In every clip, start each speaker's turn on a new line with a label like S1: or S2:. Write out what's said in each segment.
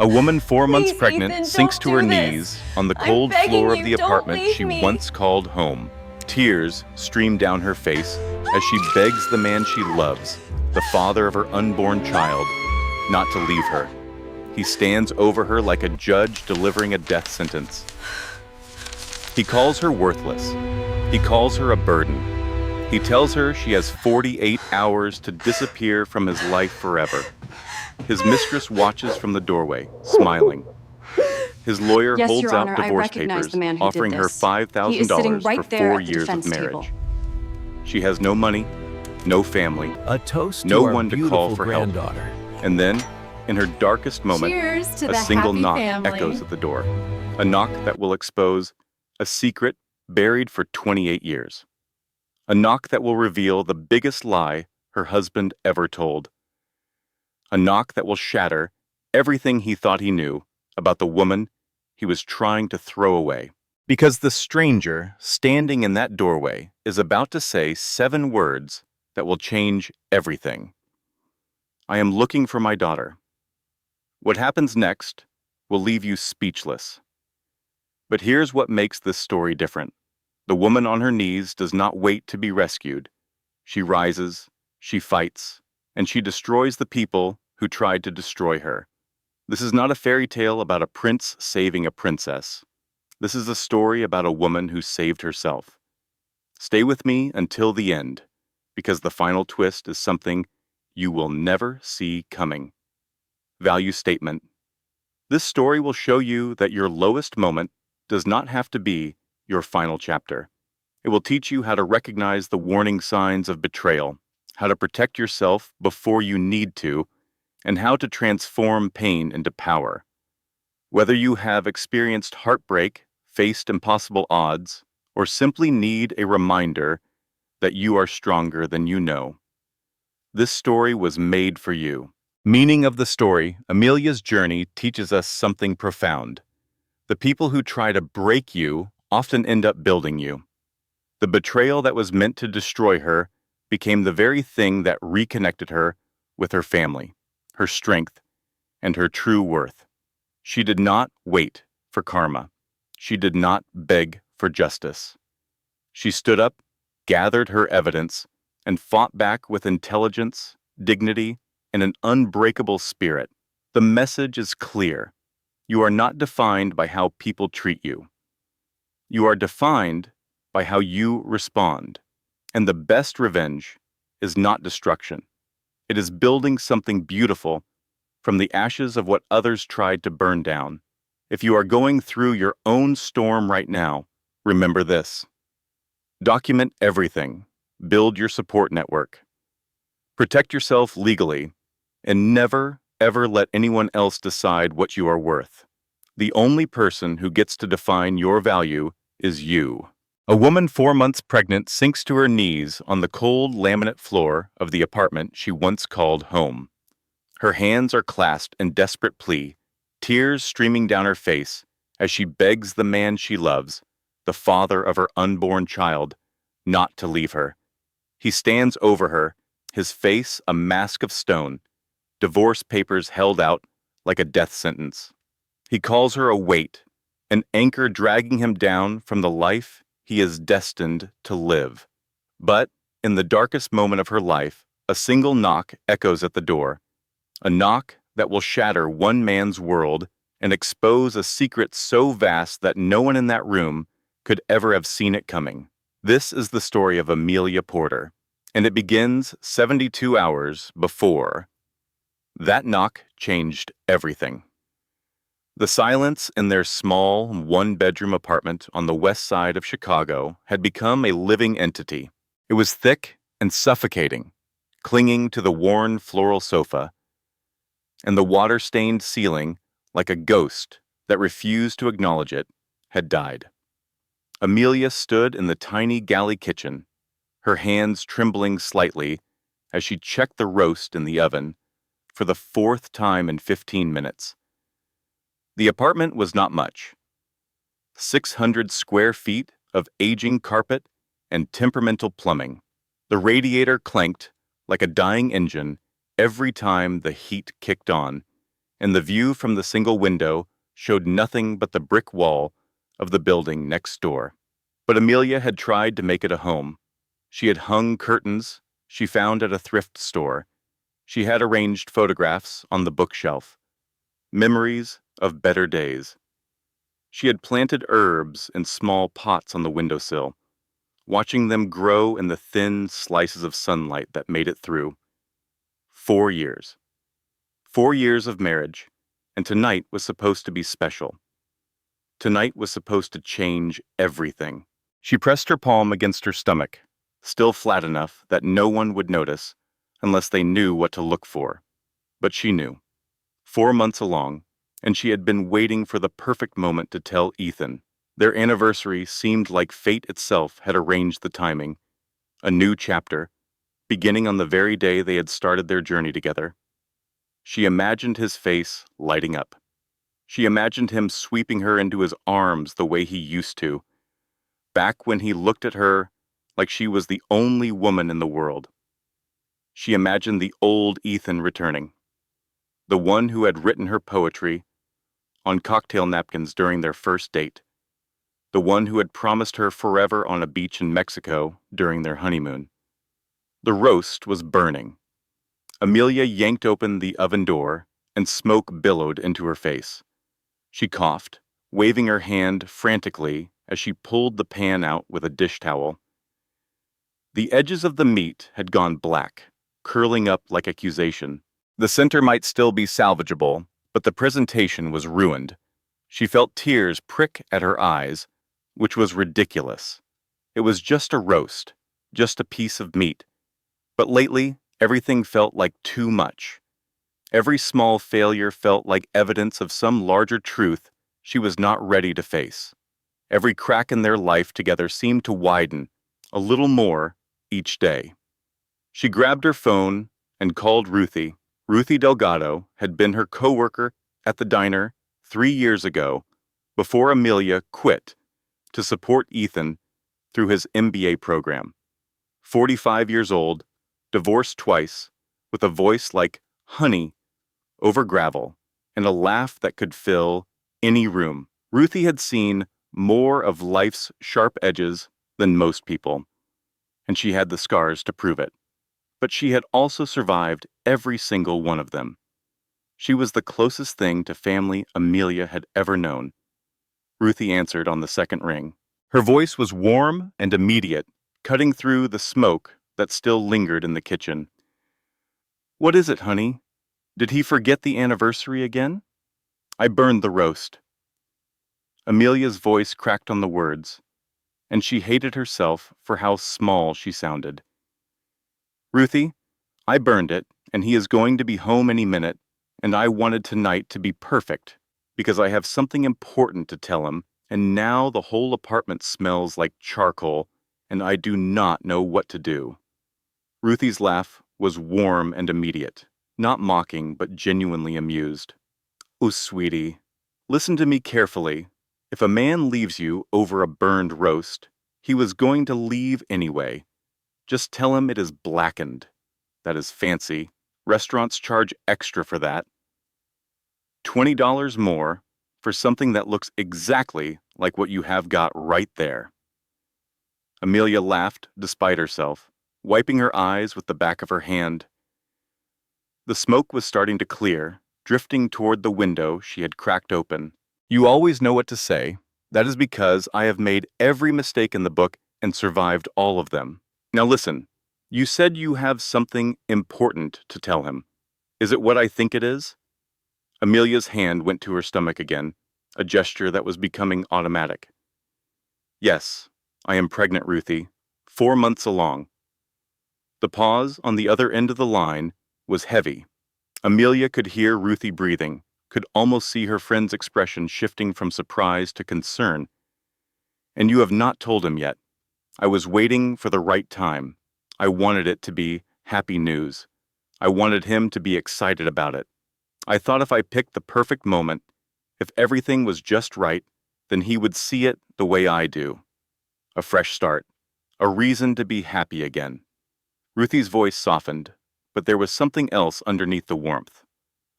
S1: A woman 4 months
S2: Please,
S1: pregnant
S2: Ethan,
S1: sinks
S2: don't
S1: to her
S2: do this.
S1: knees on the
S2: I'm
S1: cold
S2: begging
S1: floor of
S2: you,
S1: the
S2: don't
S1: apartment
S2: leave
S1: she
S2: me.
S1: once called home. Tears stream down her face as she begs the man she loves, the father of her unborn child, not to leave her. He stands over her like a judge delivering a death sentence. He calls her worthless. He calls her a burden. He tells her she has 48 hours to disappear from his life forever. His mistress watches from the doorway, smiling. His lawyer
S3: Yes,
S1: holds
S3: Your
S1: out
S3: Honor, I
S1: divorce
S3: recognize
S1: papers,
S3: the man who did
S1: offering her
S3: this. He is sitting
S1: $5,000 for
S3: right there
S1: 4
S3: at the
S1: years of
S3: defense
S1: marriage.
S3: table.
S1: She has no money, no family,
S4: A toast
S1: no
S4: to our
S1: one to
S4: beautiful
S1: call for help.
S4: granddaughter.
S1: And then, in her darkest moment,
S2: Cheers to
S1: a
S2: the
S1: single
S2: happy
S1: knock
S2: family.
S1: echoes at the door. A knock that will expose a secret buried for 28 years. A knock that will reveal the biggest lie her husband ever told. A knock that will shatter everything he thought he knew about the woman he was trying to throw away. Because the stranger standing in that doorway is about to say 7 words that will change everything. I am looking for my daughter. What happens next will leave you speechless. But here's what makes this story different. The woman on her knees does not wait to be rescued. She rises, she fights, and she destroys the people who tried to destroy her. This is not a fairy tale about a prince saving a princess. This is a story about a woman who saved herself. Stay with me until the end, because the final twist is something you will never see coming. Value statement. This story will show you that your lowest moment does not have to be your final chapter. It will teach you how to recognize the warning signs of betrayal, how to protect yourself before you need to, and how to transform pain into power. Whether you have experienced heartbreak, faced impossible odds, or simply need a reminder that you are stronger than you know, this story was made for you. Meaning of the story, Amelia's journey teaches us something profound. The people who try to break you often end up building you. The betrayal that was meant to destroy her became the very thing that reconnected her with her family, her strength, and her true worth. She did not wait for karma. She did not beg for justice. She stood up, gathered her evidence, and fought back with intelligence, dignity, and an unbreakable spirit. The message is clear. You are not defined by how people treat you. You are defined by how you respond. And the best revenge is not destruction. It is building something beautiful from the ashes of what others tried to burn down. If you are going through your own storm right now, remember this. Document everything. Build your support network. Protect yourself legally, and never, ever let anyone else decide what you are worth. The only person who gets to define your value is you. A woman 4 months pregnant sinks to her knees on the cold laminate floor of the apartment she once called home. Her hands are clasped in desperate plea, tears streaming down her face as she begs the man she loves, the father of her unborn child, not to leave her. He stands over her, his face a mask of stone, divorce papers held out like a death sentence. He calls her a weight, an anchor dragging him down from the life he is destined to live. But in the darkest moment of her life, a single knock echoes at the door, a knock that will shatter one man's world and expose a secret so vast that no one in that room could ever have seen it coming. This is the story of Amelia Porter, and it begins 72 hours before. That knock changed everything. The silence in their small, one-bedroom apartment on the west side of Chicago had become a living entity. It was thick and suffocating, clinging to the worn floral sofa, and the water-stained ceiling, like a ghost that refused to acknowledge it, had died. Amelia stood in the tiny galley kitchen, her hands trembling slightly as she checked the roast in the oven for the 4th time in 15 minutes. The apartment was not much. 600 square feet of aging carpet and temperamental plumbing. The radiator clanked like a dying engine every time the heat kicked on, and the view from the single window showed nothing but the brick wall of the building next door. But Amelia had tried to make it a home. She had hung curtains she found at a thrift store. She had arranged photographs on the bookshelf, memories of better days. She had planted herbs in small pots on the windowsill, watching them grow in the thin slices of sunlight that made it through. 4 years. 4 years of marriage, and tonight was supposed to be special. Tonight was supposed to change everything. She pressed her palm against her stomach, still flat enough that no one would notice unless they knew what to look for. But she knew. 4 months along, and she had been waiting for the perfect moment to tell Ethan. Their anniversary seemed like fate itself had arranged the timing. A new chapter, beginning on the very day they had started their journey together. She imagined his face lighting up. She imagined him sweeping her into his arms the way he used to, back when he looked at her like she was the only woman in the world. She imagined the old Ethan returning, the one who had written her poetry on cocktail napkins during their first date, the one who had promised her forever on a beach in Mexico during their honeymoon. The roast was burning. Amelia yanked open the oven door, and smoke billowed into her face. She coughed, waving her hand frantically as she pulled the pan out with a dish towel. The edges of the meat had gone black, curling up like accusation. The center might still be salvageable, but the presentation was ruined. She felt tears prick at her eyes, which was ridiculous. It was just a roast, just a piece of meat. But lately, everything felt like too much. Every small failure felt like evidence of some larger truth she was not ready to face. Every crack in their life together seemed to widen, a little more, each day. She grabbed her phone and called Ruthie. Ruthie Delgado had been her coworker at the diner 3 years ago, before Amelia quit to support Ethan through his MBA program. 45 years old, divorced twice, with a voice like honey over gravel, and a laugh that could fill any room. Ruthie had seen more of life's sharp edges than most people, and she had the scars to prove it. But she had also survived every single one of them. She was the closest thing to family Amelia had ever known. Ruthie answered on the second ring. Her voice was warm and immediate, cutting through the smoke that still lingered in the kitchen. "What is it, honey? Did he forget the anniversary again?" "I burned the roast." Amelia's voice cracked on the words, and she hated herself for how small she sounded. "Ruthie, I burned it, and he is going to be home any minute, and I wanted tonight to be perfect, because I have something important to tell him, and now the whole apartment smells like charcoal, and I do not know what to do." Ruthie's laugh was warm and immediate, not mocking but genuinely amused. "Oh, sweetie, listen to me carefully. If a man leaves you over a burned roast, he was going to leave anyway. Just tell him it is blackened. That is fancy. Restaurants charge extra for that. $20 more for something that looks exactly like what you have got right there." Amelia laughed despite herself, wiping her eyes with the back of her hand. The smoke was starting to clear, drifting toward the window she had cracked open. "You always know what to say. That is because I have made every mistake in the book and survived all of them. Now listen, you said you have something important to tell him. Is it what I think it is?" Amelia's hand went to her stomach again, a gesture that was becoming automatic. "Yes, I am pregnant, Ruthie. 4 months along." The pause on the other end of the line was heavy. Amelia could hear Ruthie breathing, could almost see her friend's expression shifting from surprise to concern. "And you have not told him yet. I was waiting for the right time. I wanted it to be happy news. I wanted him to be excited about it. I thought if I picked the perfect moment, if everything was just right, then he would see it the way I do. A fresh start. A reason to be happy again." Ruthie's voice softened, but there was something else underneath the warmth.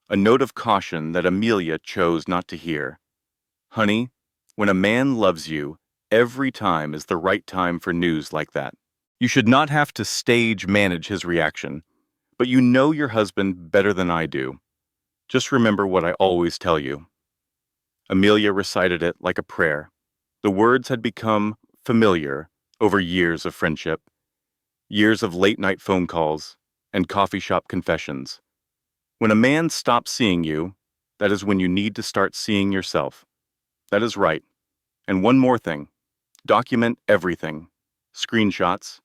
S1: a note of caution that Amelia chose not to hear. Honey, when a man loves you, every time is the right time for news like that. You should not have to stage manage his reaction, but you know your husband better than I do. Just remember what I always tell you. Amelia recited it like a prayer. The words had become familiar over years of friendship, years of late-night phone calls, and coffee shop confessions. When a man stops seeing you, that is when you need to start seeing yourself. That is right. And one more thing. Document everything. Screenshots,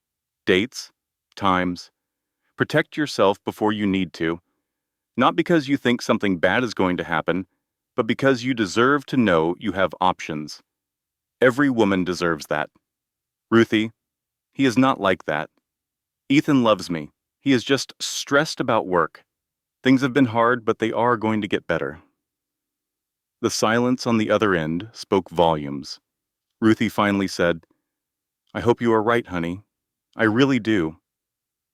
S1: dates, times. Protect yourself before you need to. Not because you think something bad is going to happen, but because you deserve to know you have options. Every woman deserves that. Ruthie, he is not like that. Ethan loves me. He is just stressed about work. Things have been hard, but they are going to get better. The silence on the other end spoke volumes. Ruthie finally said, I hope you are right, honey. I really do.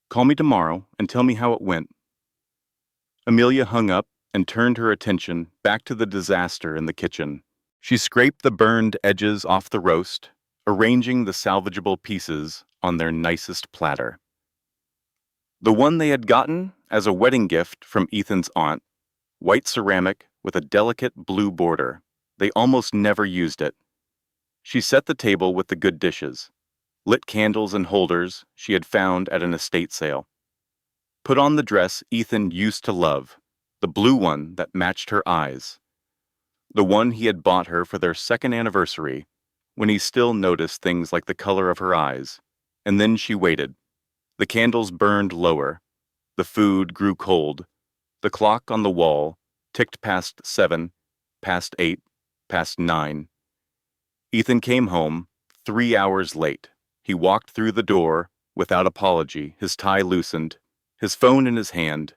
S1: Call me tomorrow and tell me how it went. Amelia hung up and turned her attention back to the disaster in the kitchen. She scraped the burned edges off the roast, arranging the salvageable pieces on their nicest platter. The one they had gotten as a wedding gift from Ethan's aunt, white ceramic with a delicate blue border. They almost never used it. She set the table with the good dishes, lit candles and holders she had found at an estate sale. Put on the dress Ethan used to love, the blue one that matched her eyes. The one he had bought her for their second anniversary, when he still noticed things like the color of her eyes. And then she waited. The candles burned lower. The food grew cold. The clock on the wall ticked past 7, past 8, past 9. Ethan came home 3 hours late. He walked through the door without apology, his tie loosened, his phone in his hand.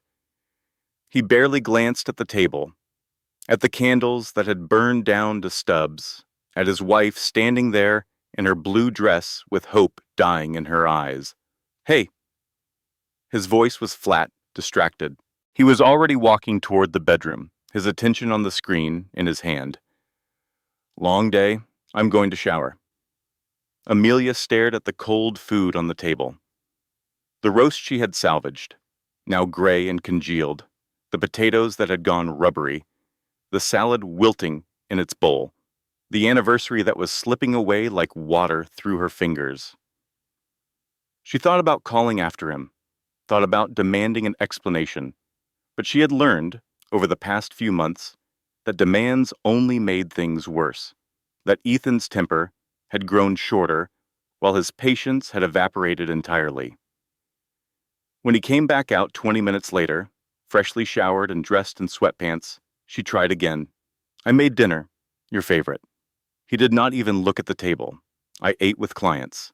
S1: He barely glanced at the table, at the candles that had burned down to stubs, at his wife standing there in her blue dress with hope dying in her eyes. Hey! His voice was flat, distracted. He was already walking toward the bedroom, his attention on the screen in his hand. Long day. I'm going to shower. Amelia stared at the cold food on the table. The roast she had salvaged, now gray and congealed, the potatoes that had gone rubbery, the salad wilting in its bowl, the anniversary that was slipping away like water through her fingers. She thought about calling after him, thought about demanding an explanation, but she had learned, over the past few months, that demands only made things worse, that Ethan's temper had grown shorter while his patience had evaporated entirely. When he came back out 20 minutes later, freshly showered and dressed in sweatpants, she tried again. I made dinner, your favorite. He did not even look at the table. I ate with clients.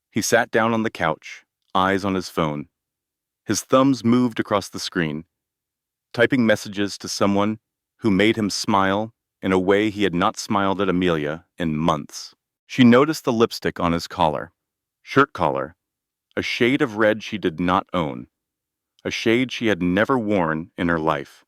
S1: He sat down on the couch, eyes on his phone. His thumbs moved across the screen, typing messages to someone who made him smile in a way he had not smiled at Amelia in months. She noticed the lipstick on his collar, shirt collar, a shade of red she did not own, a shade she had never worn in her life.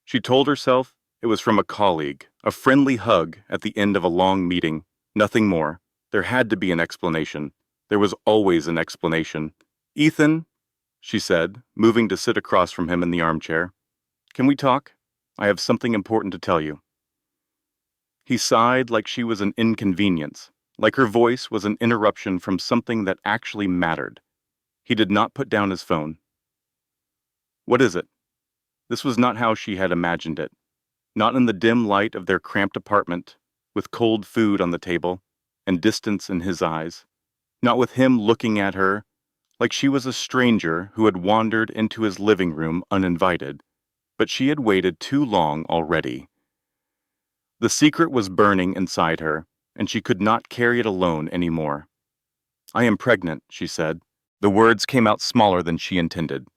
S1: She told herself it was from a colleague, a friendly hug at the end of a long meeting, nothing more. There had to be an explanation. There was always an explanation. Ethan, she said, moving to sit across from him in the armchair. Can we talk? I have something important to tell you. He sighed like she was an inconvenience, like her voice was an interruption from something that actually mattered. He did not put down his phone. What is it? This was not how she had imagined it. Not in the dim light of their cramped apartment, with cold food on the table and distance in his eyes. Not with him looking at her like she was a stranger who had wandered into his living room uninvited. But she had waited too long already. The secret was burning inside her, and she could not carry it alone anymore. I am pregnant, she said. The words came out smaller than she intended.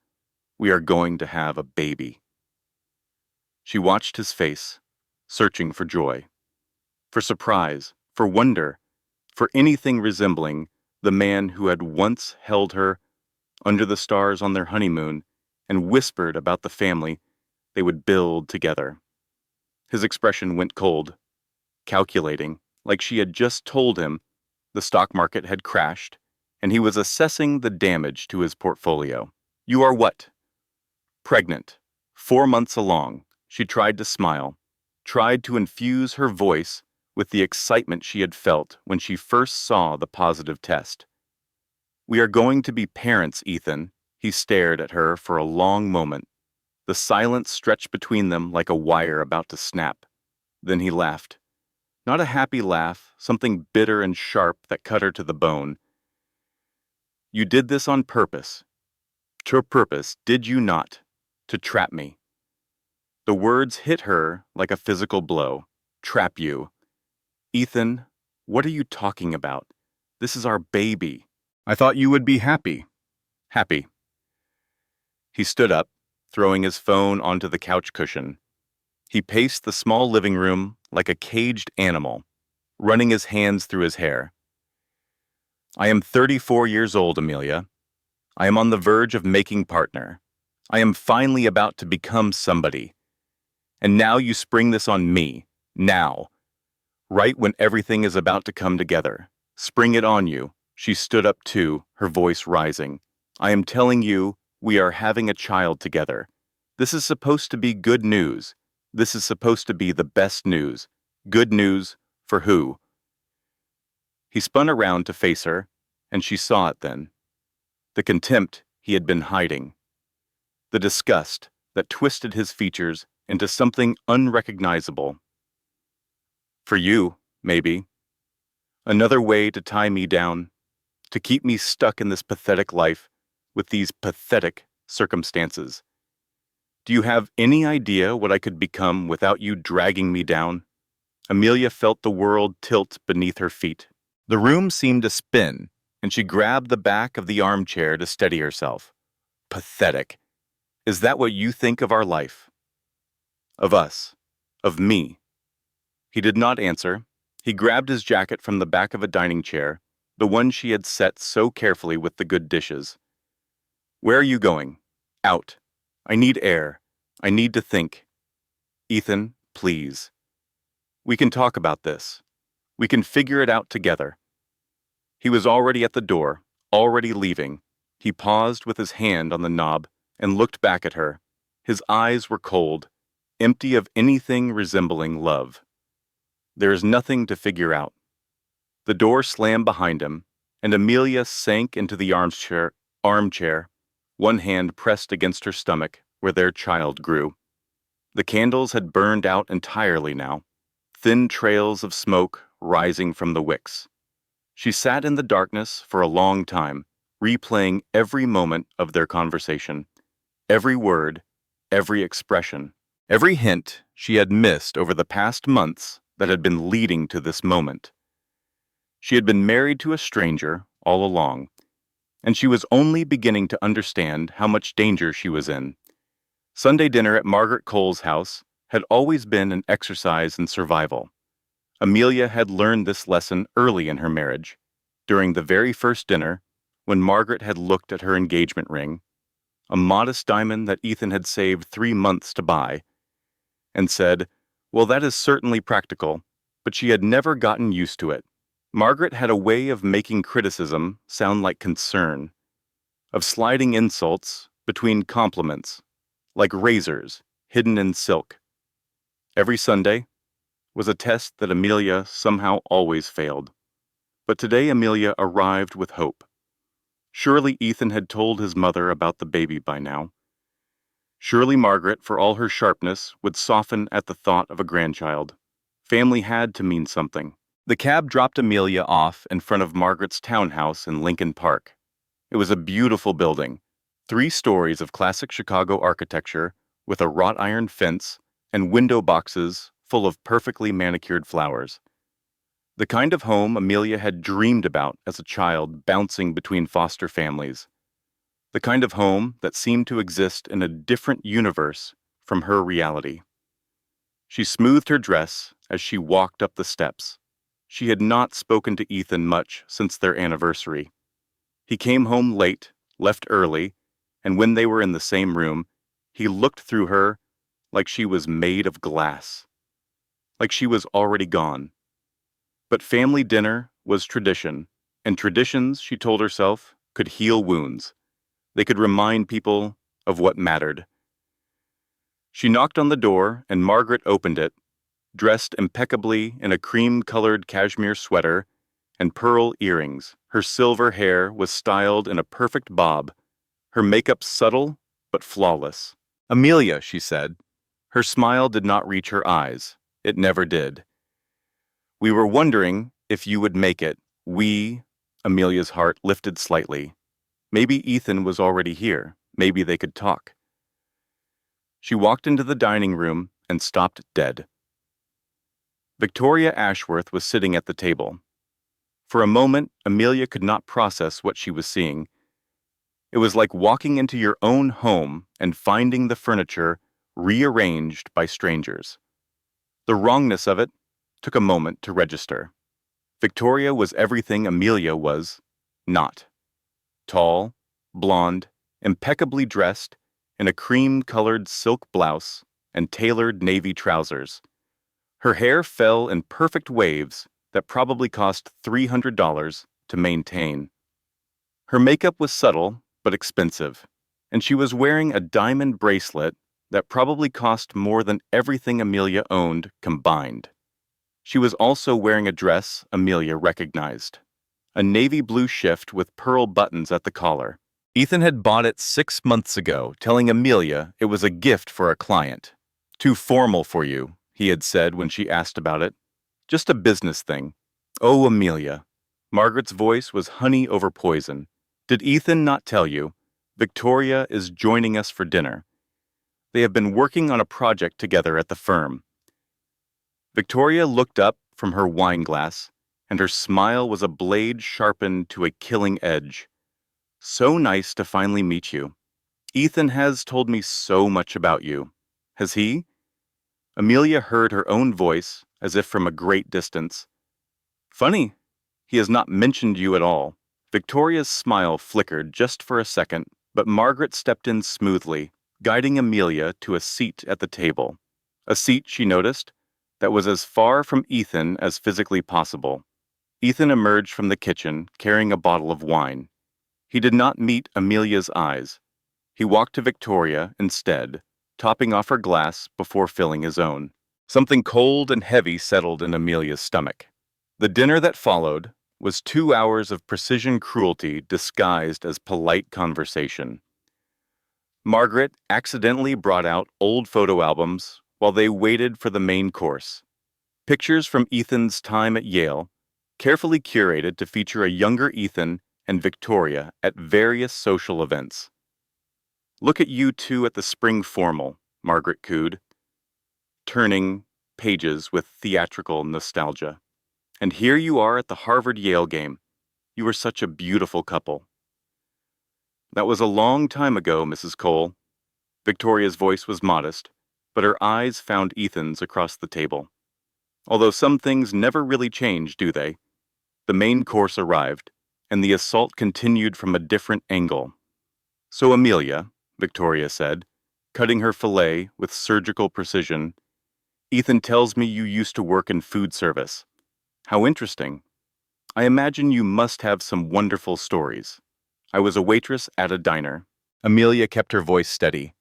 S1: We are going to have a baby. She watched his face, searching for joy, for surprise, for wonder, for anything resembling the man who had once held her under the stars on their honeymoon and whispered about the family They would build together. His expression went cold, calculating, like she had just told him the stock market had crashed, and he was assessing the damage to his portfolio. You are what? Pregnant. 4 months along. She tried to smile, tried to infuse her voice with the excitement she had felt when she first saw the positive test. We are going to be parents, Ethan. He stared at her for a long moment. The silence stretched between them like a wire about to snap. Then he laughed. Not a happy laugh, something bitter and sharp that cut her to the bone. You did this on purpose. To purpose, did you not? To trap me. The words hit her like a physical blow. Trap you. Ethan, what are you talking about? This is our baby. I thought you would be happy. Happy. He stood up, throwing his phone onto the couch cushion. He paced the small living room like a caged animal, running his hands through his hair. I am 34 years old, Amelia. I am on the verge of making partner. I am finally about to become somebody. And now you spring this on me. Now. Right when everything is about to come together. Spring it on you. She stood up too, her voice rising. I am telling you, we are having a child together. This is supposed to be good news. This is supposed to be the best news. Good news for who? He spun around to face her, and she saw it then. The contempt he had been hiding. The disgust that twisted his features into something unrecognizable. For you, maybe. Another way to tie me down, to keep me stuck in this pathetic life with these pathetic circumstances. Do you have any idea what I could become without you dragging me down? Amelia felt the world tilt beneath her feet. The room seemed to spin, and she grabbed the back of the armchair to steady herself. Pathetic. Is that what you think of our life? Of us? Of me? He did not answer. He grabbed his jacket from the back of a dining chair, the one she had set so carefully with the good dishes. Where are you going? Out. I need air. I need to think. Ethan, please. We can talk about this. We can figure it out together. He was already at the door, already leaving. He paused with his hand on the knob and looked back at her. His eyes were cold, empty of anything resembling love. There is nothing to figure out. The door slammed behind him, and Amelia sank into the armchair, one hand pressed against her stomach where their child grew. The candles had burned out entirely now, thin trails of smoke rising from the wicks. She sat in the darkness for a long time, replaying every moment of their conversation, every word, every expression, every hint she had missed over the past months that had been leading to this moment. She had been married to a stranger all along, and she was only beginning to understand how much danger she was in. Sunday dinner at Margaret Cole's house had always been an exercise in survival. Amelia had learned this lesson early in her marriage, during the very first dinner, when Margaret had looked at her engagement ring, a modest diamond that Ethan had saved 3 months to buy, and said, well, that is certainly practical, but she had never gotten used to it. Margaret had a way of making criticism sound like concern, of sliding insults between compliments, like razors hidden in silk. Every Sunday was a test that Amelia somehow always failed. But today Amelia arrived with hope. Surely Ethan had told his mother about the baby by now. Surely Margaret, for all her sharpness, would soften at the thought of a grandchild. Family had to mean something. The cab dropped Amelia off in front of Margaret's townhouse in Lincoln Park. It was a beautiful building, 3 stories of classic Chicago architecture with a wrought iron fence and window boxes full of perfectly manicured flowers. The kind of home Amelia had dreamed about as a child bouncing between foster families. The kind of home that seemed to exist in a different universe from her reality. She smoothed her dress as she walked up the steps. She had not spoken to Ethan much since their anniversary. He came home late, left early, and when they were in the same room, he looked through her like she was made of glass, like she was already gone. But family dinner was tradition, and traditions, she told herself, could heal wounds. They could remind people of what mattered. She knocked on the door, and Margaret opened it, dressed impeccably in a cream-colored cashmere sweater and pearl earrings. Her silver hair was styled in a perfect bob, her makeup subtle but flawless. "Amelia," she said. Her smile did not reach her eyes. It never did. "We were wondering if you would make it." Amelia's heart lifted slightly. Maybe Ethan was already here. Maybe they could talk. She walked into the dining room and stopped dead. Victoria Ashworth was sitting at the table. For a moment, Amelia could not process what she was seeing. It was like walking into your own home and finding the furniture rearranged by strangers. The wrongness of it took a moment to register. Victoria was everything Amelia was not. Tall, blonde, impeccably dressed, in a cream-colored silk blouse and tailored navy trousers. Her hair fell in perfect waves that probably cost $300 to maintain. Her makeup was subtle but expensive, and she was wearing a diamond bracelet that probably cost more than everything Amelia owned combined. She was also wearing a dress Amelia recognized, a navy blue shift with pearl buttons at the collar. Ethan had bought it 6 months ago, telling Amelia it was a gift for a client. "Too formal for you," he had said when she asked about it. "Just a business thing." "Oh, Amelia." Margaret's voice was honey over poison. "Did Ethan not tell you? Victoria is joining us for dinner. They have been working on a project together at the firm." Victoria looked up from her wineglass, and her smile was a blade sharpened to a killing edge. "So nice to finally meet you. Ethan has told me so much about you." "Has he?" Amelia heard her own voice, as if from a great distance. "Funny, he has not mentioned you at all." Victoria's smile flickered just for a second, but Margaret stepped in smoothly, guiding Amelia to a seat at the table. A seat, she noticed, that was as far from Ethan as physically possible. Ethan emerged from the kitchen, carrying a bottle of wine. He did not meet Amelia's eyes. He walked to Victoria instead, topping off her glass before filling his own. Something cold and heavy settled in Amelia's stomach. The dinner that followed was 2 hours of precision cruelty disguised as polite conversation. Margaret accidentally brought out old photo albums while they waited for the main course. Pictures from Ethan's time at Yale, carefully curated to feature a younger Ethan and Victoria at various social events. "Look at you two at the spring formal," Margaret cooed, turning pages with theatrical nostalgia. "And here you are at the Harvard-Yale game. You were such a beautiful couple." "That was a long time ago, Mrs. Cole." Victoria's voice was modest, but her eyes found Ethan's across the table. "Although some things never really change, do they?" The main course arrived, and the assault continued from a different angle. "So, Amelia," Victoria said, cutting her fillet with surgical precision, "Ethan tells me you used to work in food service. How interesting. I imagine you must have some wonderful stories." "I was a waitress at a diner." Amelia kept her voice steady.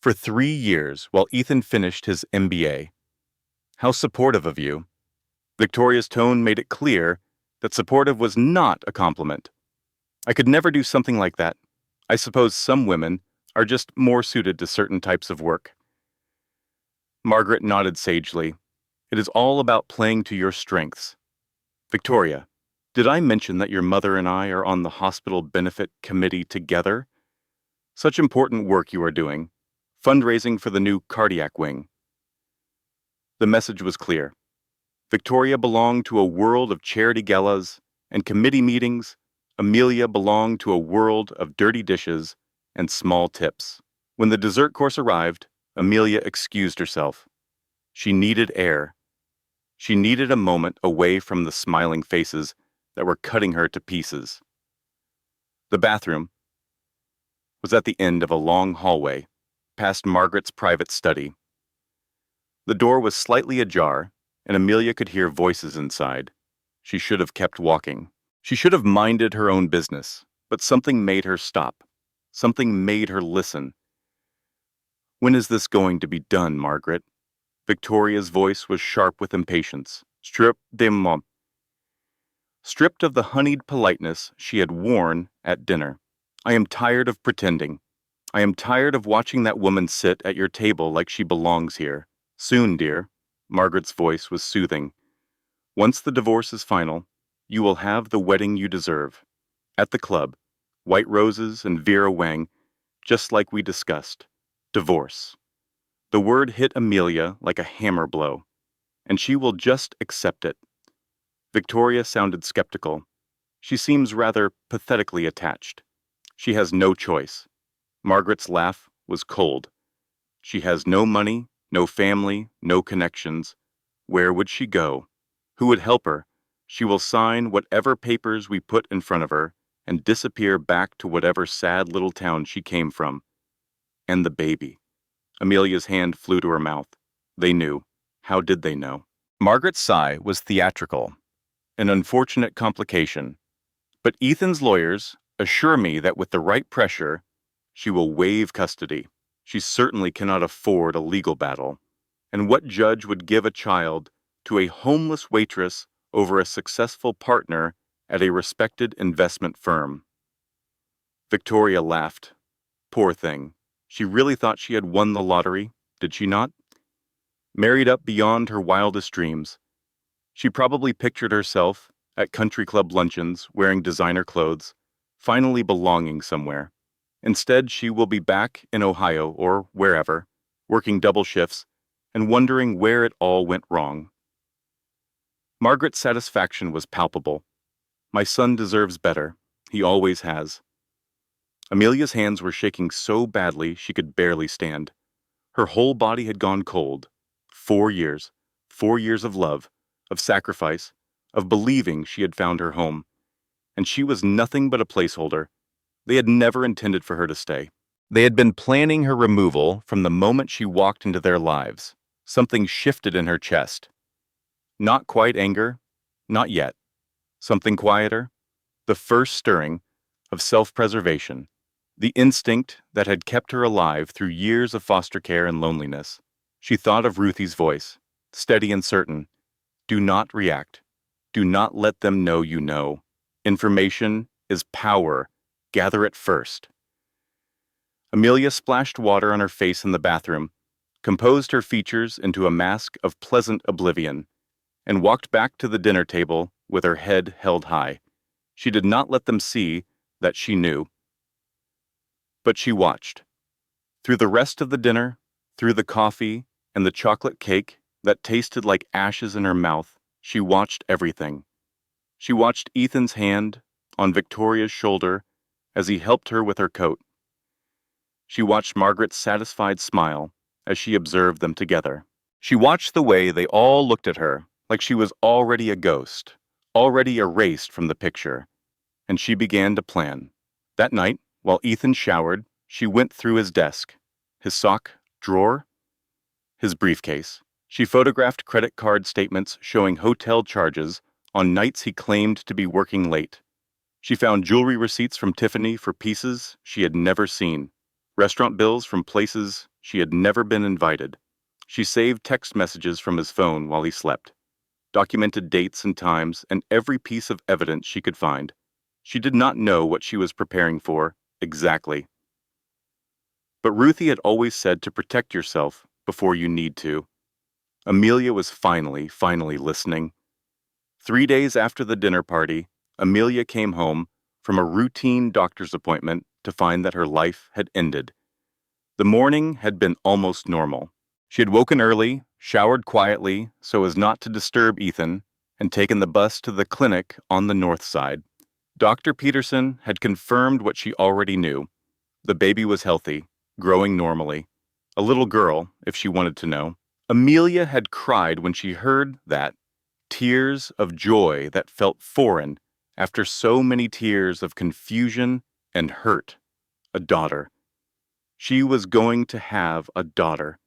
S1: "For 3 years, while Ethan finished his MBA. How supportive of you." Victoria's tone made it clear that supportive was not a compliment. "I could never do something like that. I suppose some women are just more suited to certain types of work." Margaret nodded sagely. "It is all about playing to your strengths." "Victoria, did I mention that your mother and I are on the hospital benefit committee together? Such important work you are doing, fundraising for the new cardiac wing." The message was clear. Victoria belonged to a world of charity galas and committee meetings. Amelia belonged to a world of dirty dishes and small tips. When the dessert course arrived, Amelia excused herself. She needed air. She needed a moment away from the smiling faces that were cutting her to pieces. The bathroom was at the end of a long hallway, past Margaret's private study. The door was slightly ajar, and Amelia could hear voices inside. She should have kept walking. She should have minded her own business, but something made her stop. Something made her listen. "When is this going to be done, Margaret?" Victoria's voice was sharp with impatience. Stripped of the honeyed politeness she had worn at dinner. "I am tired of pretending. I am tired of watching that woman sit at your table like she belongs here. Soon, dear." Margaret's voice was soothing. "Once the divorce is final, you will have the wedding you deserve. At the club, white roses and Vera Wang, just like we discussed. Divorce." The word hit Amelia like a hammer blow, and she will just accept it. Victoria sounded skeptical. She seems rather pathetically attached. She has no choice. Margaret's laugh was cold. She has no money, no family, no connections. Where would she go? Who would help her? She will sign whatever papers we put in front of her and disappear back to whatever sad little town she came from. And the baby. Amelia's hand flew to her mouth. They knew. How did they know? Margaret's sigh was theatrical, an unfortunate complication. But Ethan's lawyers assure me that with the right pressure, she will waive custody. She certainly cannot afford a legal battle. And what judge would give a child to a homeless waitress over a successful partner at a respected investment firm? Victoria laughed. Poor thing. She really thought she had won the lottery, did she not? Married up beyond her wildest dreams. She probably pictured herself at country club luncheons wearing designer clothes, finally belonging somewhere. Instead, she will be back in Ohio or wherever, working double shifts and wondering where it all went wrong. Margaret's satisfaction was palpable. My son deserves better. He always has. Amelia's hands were shaking so badly she could barely stand. Her whole body had gone cold. 4 years. 4 years of love, of sacrifice, of believing she had found her home. And she was nothing but a placeholder. They had never intended for her to stay. They had been planning her removal from the moment she walked into their lives. Something shifted in her chest. Not quite anger, not yet. Something quieter, the first stirring of self-preservation, the instinct that had kept her alive through years of foster care and loneliness. She thought of Ruthie's voice, steady and certain. Do not react. Do not let them know you know. Information is power. Gather it first. Amelia splashed water on her face in the bathroom, composed her features into a mask of pleasant oblivion, and walked back to the dinner table with her head held high. She did not let them see that she knew. But she watched. Through the rest of the dinner, through the coffee and the chocolate cake that tasted like ashes in her mouth, she watched everything. She watched Ethan's hand on Victoria's shoulder as he helped her with her coat. She watched Margaret's satisfied smile as she observed them together. She watched the way they all looked at her like she was already a ghost, already erased from the picture, and she began to plan. That night, while Ethan showered, she went through his desk, his sock drawer, his briefcase. She photographed credit card statements showing hotel charges on nights he claimed to be working late. She found jewelry receipts from Tiffany for pieces she had never seen, restaurant bills from places she had never been invited. She saved text messages from his phone while he slept, documented dates and times and every piece of evidence she could find. She did not know what she was preparing for exactly. But Ruthie had always said to protect yourself before you need to. Amelia was finally listening. 3 days after the dinner party, Amelia came home from a routine doctor's appointment to find that her life had ended. The morning had been almost normal. She had woken early, showered quietly so as not to disturb Ethan, and taken the bus to the clinic on the north side. Dr. Peterson had confirmed what she already knew. The baby was healthy, growing normally. A little girl, if she wanted to know. Amelia had cried when she heard that, tears of joy that felt foreign after so many tears of confusion and hurt. A daughter. She was going to have a daughter.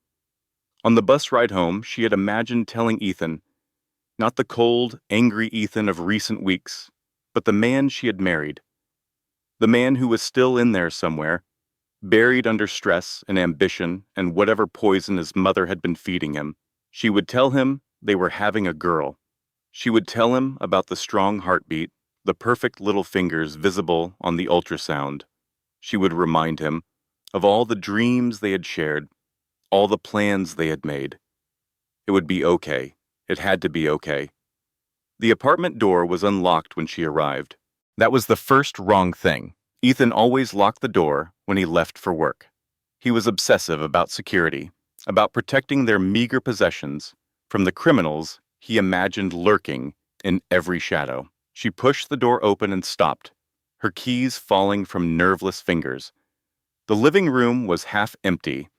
S1: On the bus ride home, she had imagined telling Ethan, not the cold, angry Ethan of recent weeks, but the man she had married. The man who was still in there somewhere, buried under stress and ambition and whatever poison his mother had been feeding him. She would tell him they were having a girl. She would tell him about the strong heartbeat, the perfect little fingers visible on the ultrasound. She would remind him of all the dreams they had shared, all the plans they had made. It would be okay. It had to be okay. The apartment door was unlocked when she arrived. That was the first wrong thing. Ethan always locked the door when he left for work. He was obsessive about security, about protecting their meager possessions from the criminals he imagined lurking in every shadow. She pushed the door open and stopped, her keys falling from nerveless fingers. The living room was half empty.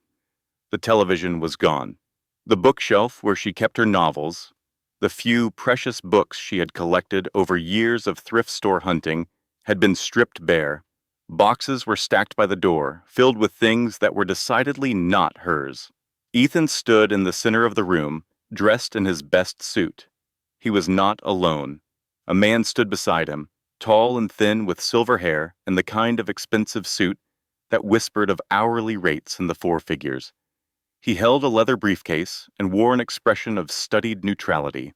S1: The television was gone. The bookshelf where she kept her novels, the few precious books she had collected over years of thrift store hunting, had been stripped bare. Boxes were stacked by the door, filled with things that were decidedly not hers. Ethan stood in the center of the room, dressed in his best suit. He was not alone. A man stood beside him, tall and thin with silver hair and the kind of expensive suit that whispered of hourly rates in the four figures. He held a leather briefcase and wore an expression of studied neutrality.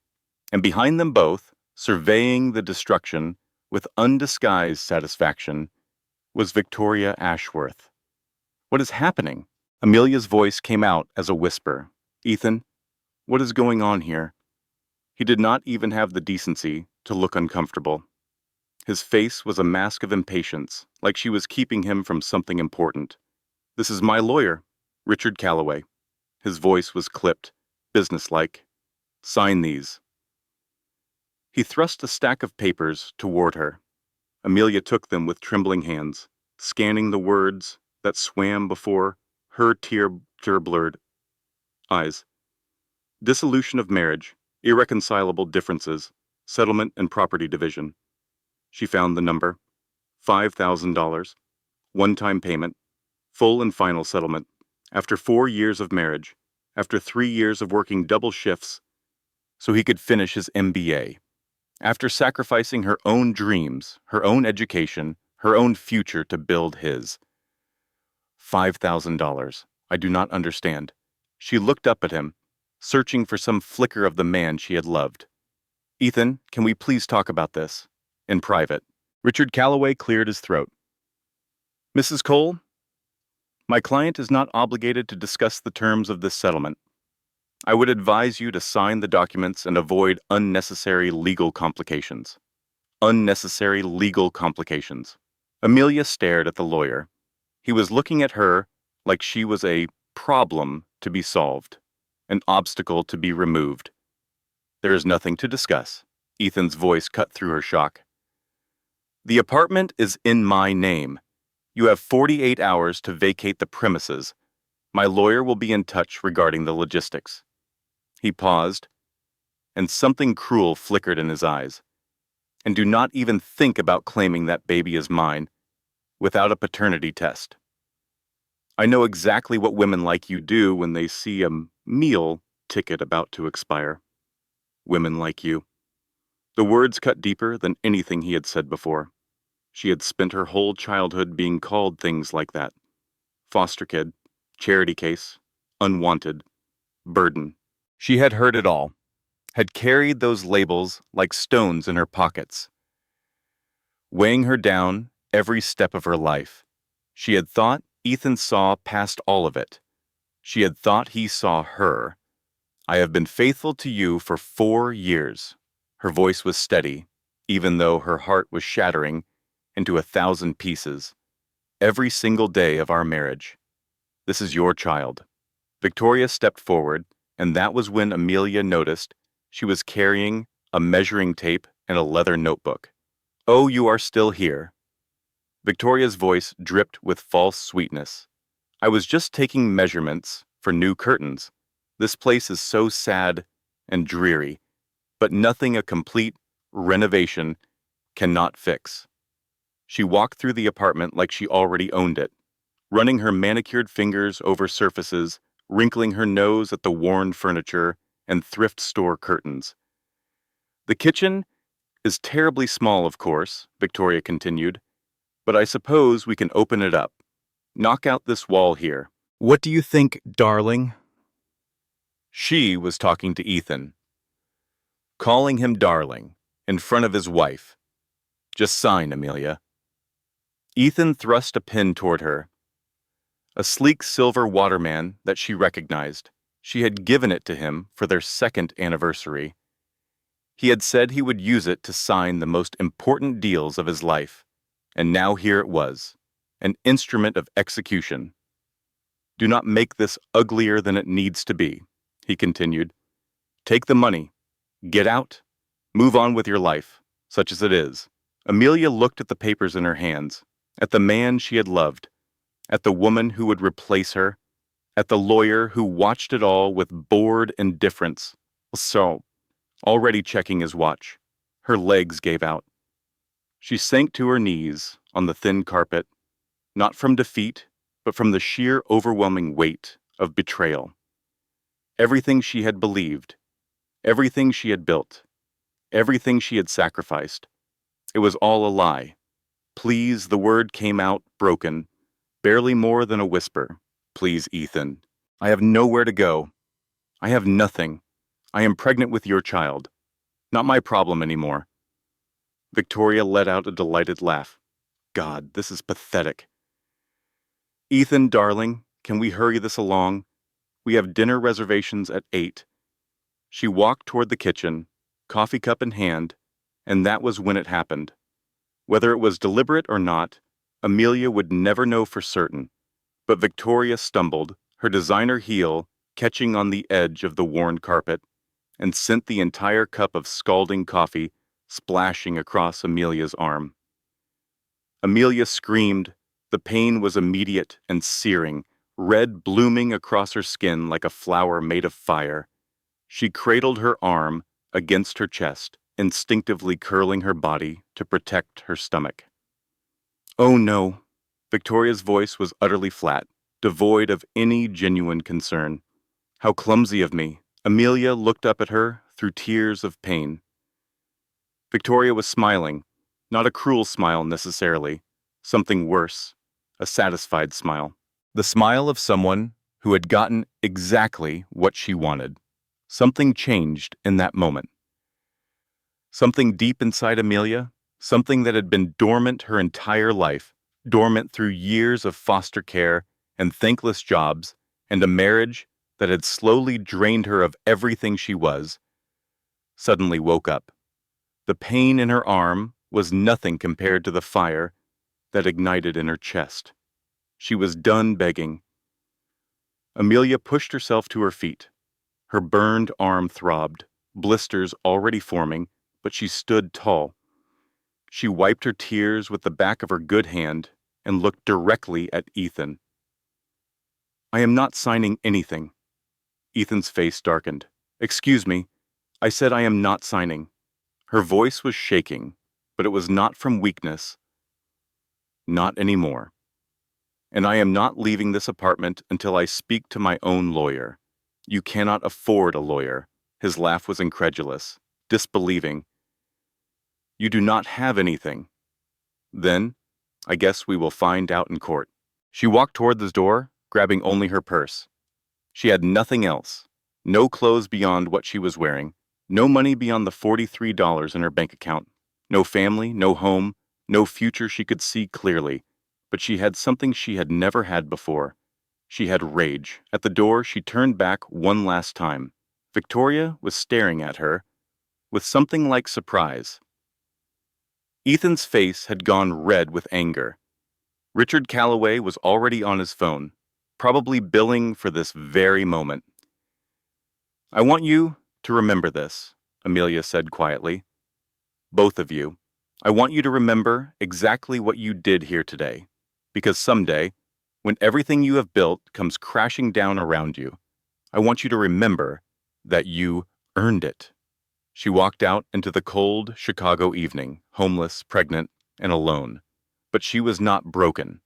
S1: And behind them both, surveying the destruction with undisguised satisfaction, was Victoria Ashworth. "What is happening?" Amelia's voice came out as a whisper. "Ethan, what is going on here?" He did not even have the decency to look uncomfortable. His face was a mask of impatience, like she was keeping him from something important. "This is my lawyer, Richard Calloway." His voice was clipped, businesslike. "Sign these." He thrust a stack of papers toward her. Amelia took them with trembling hands, scanning the words that swam before her tear-blurred eyes. Dissolution of marriage, irreconcilable differences, settlement and property division. She found the number. $5,000. One-time payment. Full and final settlement. After 4 years of marriage. After 3 years of working double shifts so he could finish his MBA. After sacrificing her own dreams, her own education, her own future to build his. $5,000. I do not understand. She looked up at him, searching for some flicker of the man she had loved. "Ethan, can we please talk about this? In private." Richard Calloway cleared his throat. "Mrs. Cole, my client is not obligated to discuss the terms of this settlement. I would advise you to sign the documents and avoid unnecessary legal complications." Unnecessary legal complications. Amelia stared at the lawyer. He was looking at her like she was a problem to be solved, an obstacle to be removed. "There is nothing to discuss." Ethan's voice cut through her shock. "The apartment is in my name. You have 48 hours to vacate the premises. My lawyer will be in touch regarding the logistics." He paused, and something cruel flickered in his eyes. "And do not even think about claiming that baby is mine without a paternity test. I know exactly what women like you do when they see a meal ticket about to expire. Women like you." The words cut deeper than anything he had said before. She had spent her whole childhood being called things like that. Foster kid, charity case, unwanted, burden. She had heard it all, had carried those labels like stones in her pockets, weighing her down every step of her life. She had thought Ethan saw past all of it. She had thought he saw her. "I have been faithful to you for 4 years." Her voice was steady, even though her heart was shattering into 1,000 pieces. "Every single day of our marriage. This is your child." Victoria stepped forward, and that was when Amelia noticed she was carrying a measuring tape and a leather notebook. "Oh, you are still here." Victoria's voice dripped with false sweetness. "I was just taking measurements for new curtains. This place is so sad and dreary, but nothing a complete renovation cannot fix." She walked through the apartment like she already owned it, running her manicured fingers over surfaces wrinkling her nose at the worn furniture and thrift store curtains. "The kitchen is terribly small, of course," Victoria continued, "but I suppose we can open it up. Knock out this wall here." "What do you think, darling?" She was talking to Ethan, calling him darling, in front of his wife. "Just sign, Amelia." Ethan thrust a pen toward her. A sleek silver Waterman that she recognized. She had given it to him for their second anniversary. He had said he would use it to sign the most important deals of his life, and now here it was, an instrument of execution. "Do not make this uglier than it needs to be," he continued. "Take the money. Get out. Move on with your life, such as it is." Amelia looked at the papers in her hands, at the man she had loved, at the woman who would replace her, at the lawyer who watched it all with bored indifference. So, already checking his watch, her legs gave out. She sank to her knees on the thin carpet, not from defeat, but from the sheer overwhelming weight of betrayal. Everything she had believed, everything she had built, everything she had sacrificed, it was all a lie. "Please," the word came out broken, barely more than a whisper. "Please, Ethan. I have nowhere to go. I have nothing. I am pregnant with your child. Not my problem anymore." Victoria let out a delighted laugh. "God, this is pathetic." "Ethan, darling, can we hurry this along? We have dinner reservations at 8. She walked toward the kitchen, coffee cup in hand, and that was when it happened. Whether it was deliberate or not, Amelia would never know for certain, but Victoria stumbled, her designer heel catching on the edge of the worn carpet, and sent the entire cup of scalding coffee splashing across Amelia's arm. Amelia screamed. The pain was immediate and searing, red blooming across her skin like a flower made of fire. She cradled her arm against her chest, instinctively curling her body to protect her stomach. "Oh no." Victoria's voice was utterly flat, devoid of any genuine concern. "How clumsy of me." Amelia looked up at her through tears of pain. Victoria was smiling, not a cruel smile necessarily, something worse, a satisfied smile. The smile of someone who had gotten exactly what she wanted. Something changed in that moment. Something deep inside Amelia, something that had been dormant her entire life, dormant through years of foster care and thankless jobs and a marriage that had slowly drained her of everything she was, suddenly woke up. The pain in her arm was nothing compared to the fire that ignited in her chest. She was done begging. Amelia pushed herself to her feet. Her burned arm throbbed, blisters already forming, but she stood tall. She wiped her tears with the back of her good hand and looked directly at Ethan. "I am not signing anything." Ethan's face darkened. "Excuse me, I said I am not signing." Her voice was shaking, but it was not from weakness. "Not anymore. And I am not leaving this apartment until I speak to my own lawyer. You cannot afford a lawyer." His laugh was incredulous, disbelieving. "You do not have anything. Then, I guess we will find out in court." She walked toward the door, grabbing only her purse. She had nothing else, no clothes beyond what she was wearing, no money beyond the $43 in her bank account, no family, no home, no future she could see clearly, but she had something she had never had before. She had rage. At the door, she turned back one last time. Victoria was staring at her with something like surprise. Ethan's face had gone red with anger. Richard Calloway was already on his phone, probably billing for this very moment. "I want you to remember this," Amelia said quietly. "Both of you. I want you to remember exactly what you did here today, because someday, when everything you have built comes crashing down around you, I want you to remember that you earned it." She walked out into the cold Chicago evening, homeless, pregnant, and alone. But she was not broken,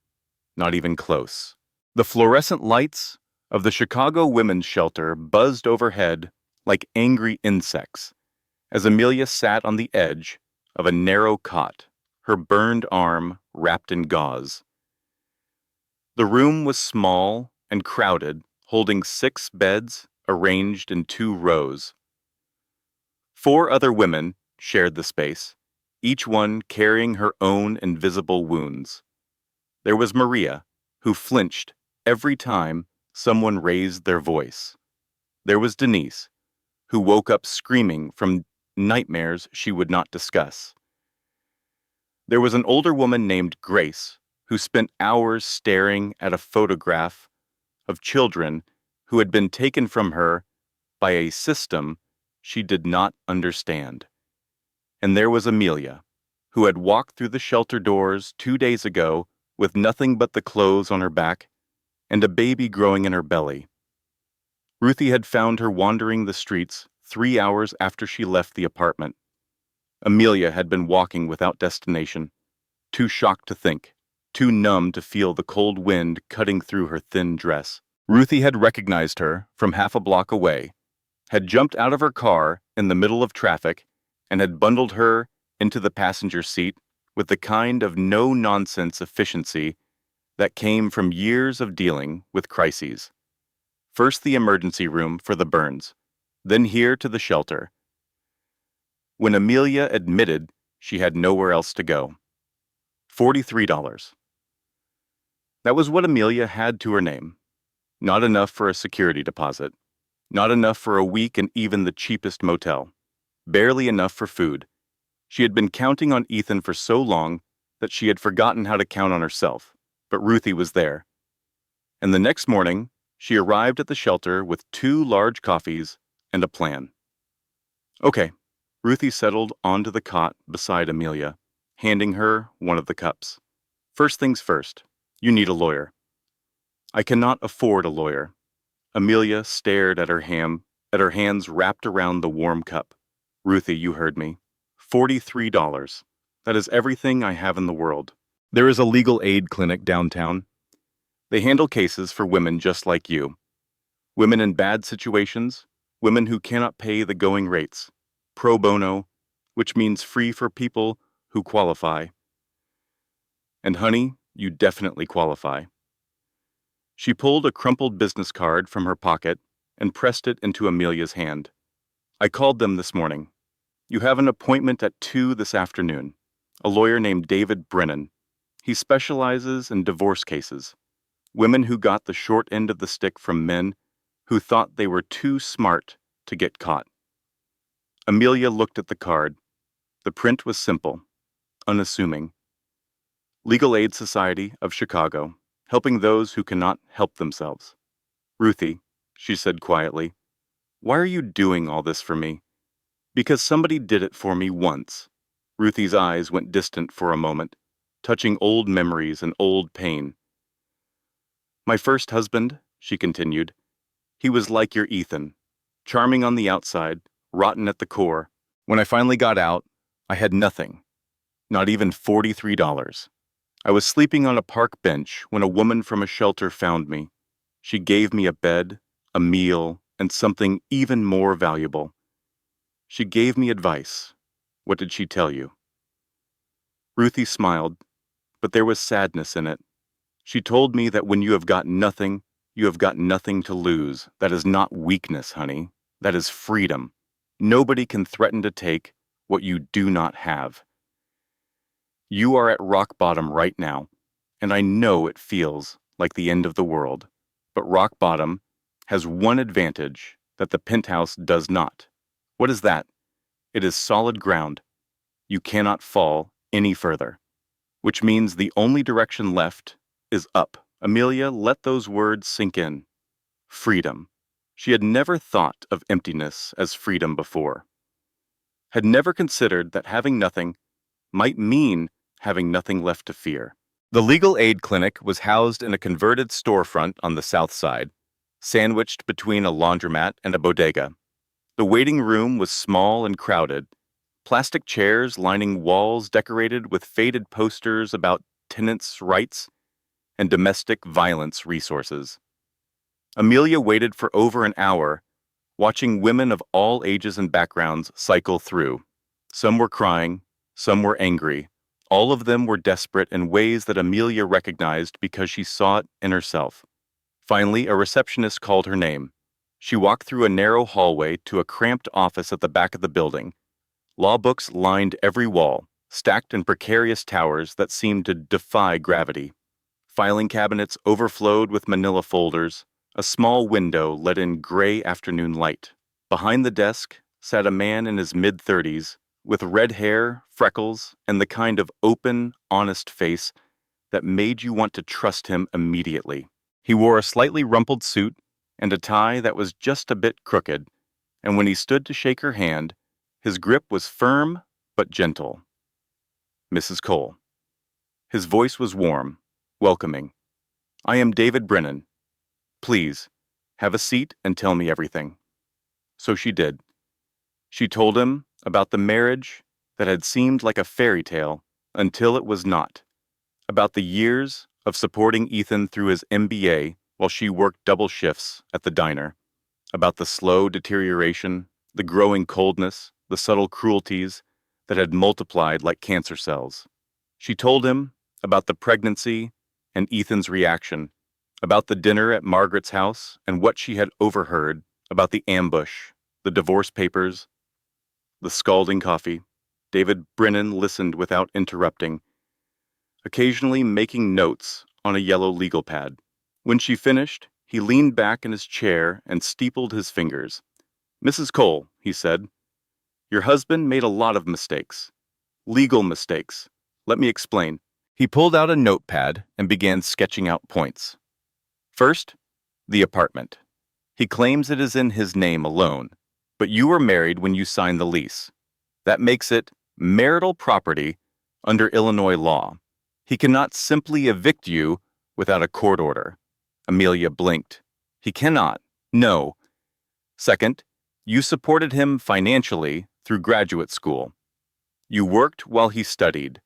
S1: not even close. The fluorescent lights of the Chicago women's shelter buzzed overhead like angry insects as Amelia sat on the edge of a narrow cot, her burned arm wrapped in gauze. The room was small and crowded, holding 6 beds arranged in 2 rows. 4 other women shared the space, each one carrying her own invisible wounds. There was Maria, who flinched every time someone raised their voice. There was Denise, who woke up screaming from nightmares she would not discuss. There was an older woman named Grace, who spent hours staring at a photograph of children who had been taken from her by a system she did not understand. And there was Amelia, who had walked through the shelter doors 2 days ago with nothing but the clothes on her back and a baby growing in her belly. Ruthie had found her wandering the streets 3 hours after she left the apartment. Amelia had been walking without destination, too shocked to think, too numb to feel the cold wind cutting through her thin dress. Ruthie had recognized her from half a block away, had jumped out of her car in the middle of traffic, and had bundled her into the passenger seat with the kind of no-nonsense efficiency that came from years of dealing with crises. First the emergency room for the burns, then here to the shelter. When Amelia admitted she had nowhere else to go. $43. That was what Amelia had to her name. Not enough for a security deposit. Not enough for a week in even the cheapest motel. Barely enough for food. She had been counting on Ethan for so long that she had forgotten how to count on herself, but Ruthie was there. And the next morning, she arrived at the shelter with 2 large coffees and a plan. Okay, Ruthie settled onto the cot beside Amelia, handing her one of the cups. First things first, you need a lawyer. I cannot afford a lawyer. Amelia stared at her hands wrapped around the warm cup. Ruthie, you heard me. $43. That is everything I have in the world. There is a legal aid clinic downtown. They handle cases for women just like you. Women in bad situations, women who cannot pay the going rates. Pro bono, which means free for people who qualify. And honey, you definitely qualify. She pulled a crumpled business card from her pocket and pressed it into Amelia's hand. I called them this morning. You have an appointment at 2 this afternoon. A lawyer named David Brennan. He specializes in divorce cases. Women who got the short end of the stick from men who thought they were too smart to get caught. Amelia looked at the card. The print was simple, unassuming. Legal Aid Society of Chicago, helping those who cannot help themselves. Ruthie, she said quietly, why are you doing all this for me? Because somebody did it for me once. Ruthie's eyes went distant for a moment, touching old memories and old pain. My first husband, she continued, he was like your Ethan, charming on the outside, rotten at the core. When I finally got out, I had nothing, not even $43. I was sleeping on a park bench when a woman from a shelter found me. She gave me a bed, a meal, and something even more valuable. She gave me advice. What did she tell you? Ruthie smiled, but there was sadness in it. She told me that when you have got nothing, you have got nothing to lose. That is not weakness, honey. That is freedom. Nobody can threaten to take what you do not have. You are at rock bottom right now, and I know it feels like the end of the world. But rock bottom has one advantage that the penthouse does not. What is that? It is solid ground. You cannot fall any further, which means the only direction left is up. Amelia let those words sink in. Freedom. She had never thought of emptiness as freedom before. Had never considered that having nothing might mean having nothing left to fear. The legal aid clinic was housed in a converted storefront on the south side, sandwiched between a laundromat and a bodega. The waiting room was small and crowded, plastic chairs lining walls decorated with faded posters about tenants' rights and domestic violence resources. Amelia waited for over an hour, watching women of all ages and backgrounds cycle through. Some were crying, some were angry. All of them were desperate in ways that Amelia recognized because she saw it in herself. Finally, a receptionist called her name. She walked through a narrow hallway to a cramped office at the back of the building. Law books lined every wall, stacked in precarious towers that seemed to defy gravity. Filing cabinets overflowed with manila folders. A small window let in gray afternoon light. Behind the desk sat a man in his mid-30s, with red hair, freckles, and the kind of open, honest face that made you want to trust him immediately. He wore a slightly rumpled suit and a tie that was just a bit crooked, and when he stood to shake her hand, his grip was firm but gentle. Mrs. Cole. His voice was warm, welcoming. "I am David Brennan. Please, have a seat and tell me everything." So she did. She told him about the marriage that had seemed like a fairy tale until it was not, about the years of supporting Ethan through his MBA while she worked double shifts at the diner, about the slow deterioration, the growing coldness, the subtle cruelties that had multiplied like cancer cells. She told him about the pregnancy and Ethan's reaction, about the dinner at Margaret's house and what she had overheard, about the ambush, the divorce papers, the scalding coffee. David Brennan listened without interrupting, occasionally making notes on a yellow legal pad. When she finished, he leaned back in his chair and steepled his fingers. "Mrs. Cole," he said, "your husband made a lot of mistakes. Legal mistakes. Let me explain." He pulled out a notepad and began sketching out points. First, the apartment. He claims it is in his name alone, but you were married when you signed the lease. That makes it marital property under Illinois law. He cannot simply evict you without a court order. Amelia blinked. He cannot. No. Second, you supported him financially through graduate school. You worked while he studied.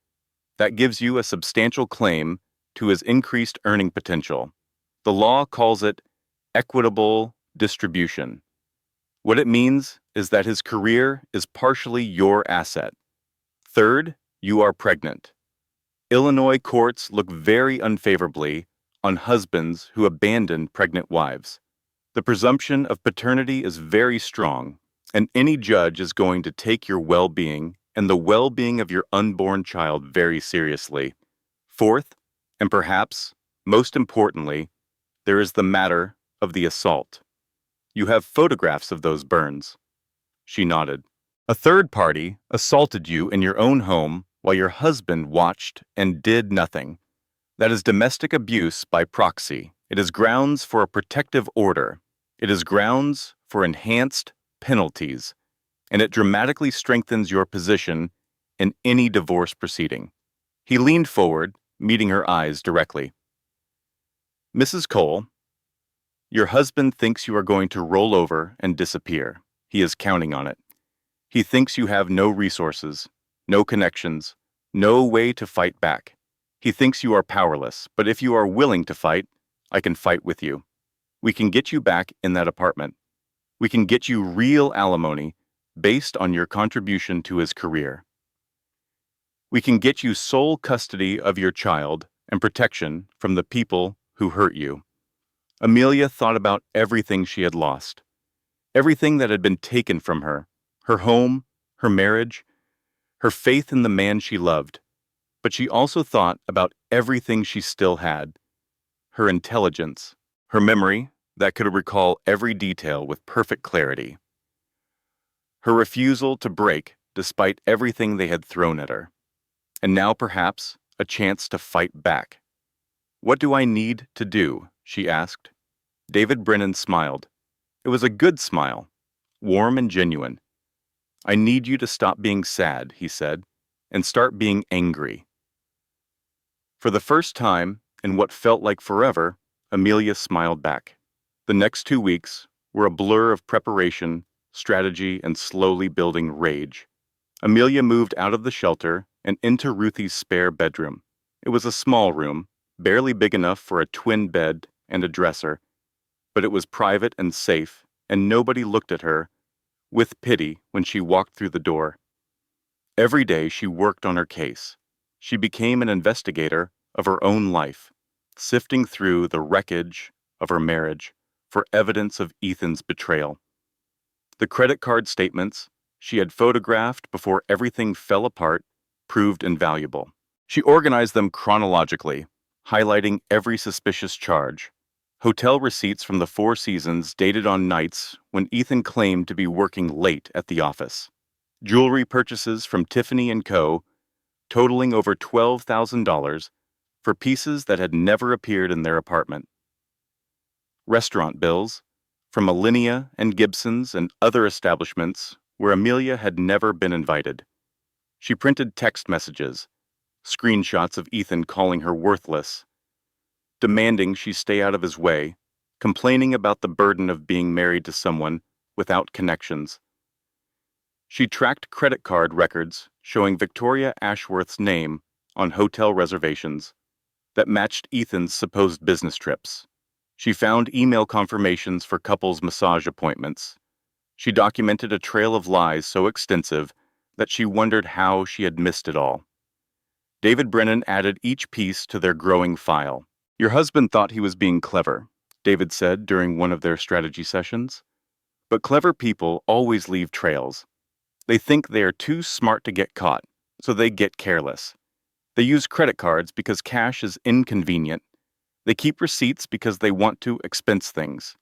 S1: That gives you a substantial claim to his increased earning potential. The law calls it equitable distribution. What it means is that his career is partially your asset. Third, you are pregnant. Illinois courts look very unfavorably on husbands who abandon pregnant wives. The presumption of paternity is very strong, and any judge is going to take your well-being and the well-being of your unborn child very seriously. Fourth, and perhaps most importantly, there is the matter of the assault. You have photographs of those burns. She nodded. A third party assaulted you in your own home while your husband watched and did nothing. That is domestic abuse by proxy. It is grounds for a protective order. It is grounds for enhanced penalties, and it dramatically strengthens your position in any divorce proceeding. He leaned forward, meeting her eyes directly. "Mrs. Cole, your husband thinks you are going to roll over and disappear. He is counting on it. He thinks you have no resources, no connections, no way to fight back. He thinks you are powerless, but if you are willing to fight, I can fight with you. We can get you back in that apartment. We can get you real alimony based on your contribution to his career. We can get you sole custody of your child and protection from the people who hurt you." Amelia thought about everything she had lost, everything that had been taken from her, her home, her marriage, her faith in the man she loved. But she also thought about everything she still had, her intelligence, her memory that could recall every detail with perfect clarity, her refusal to break despite everything they had thrown at her, and now perhaps a chance to fight back. "What do I need to do?" she asked. David Brennan smiled. It was a good smile, warm and genuine. "I need you to stop being sad," he said, "and start being angry." For the first time, in what felt like forever, Amelia smiled back. The next 2 weeks were a blur of preparation, strategy, and slowly building rage. Amelia moved out of the shelter and into Ruthie's spare bedroom. It was a small room, barely big enough for a twin bed and a dresser, but it was private and safe, and nobody looked at her with pity when she walked through the door. Every day she worked on her case. She became an investigator of her own life, sifting through the wreckage of her marriage for evidence of Ethan's betrayal. The credit card statements she had photographed before everything fell apart proved invaluable. She organized them chronologically, highlighting every suspicious charge. Hotel receipts from the Four Seasons dated on nights when Ethan claimed to be working late at the office. Jewelry purchases from Tiffany & Co., totaling over $12,000 for pieces that had never appeared in their apartment. Restaurant bills from Alinea and Gibson's and other establishments where Amelia had never been invited. She printed text messages, screenshots of Ethan calling her worthless, demanding she stay out of his way, complaining about the burden of being married to someone without connections. She tracked credit card records showing Victoria Ashworth's name on hotel reservations that matched Ethan's supposed business trips. She found email confirmations for couples' massage appointments. She documented a trail of lies so extensive that she wondered how she had missed it all. David Brennan added each piece to their growing file. "Your husband thought he was being clever," David said during one of their strategy sessions. "But clever people always leave trails. They think they are too smart to get caught, so they get careless. They use credit cards because cash is inconvenient. They keep receipts because they want to expense things.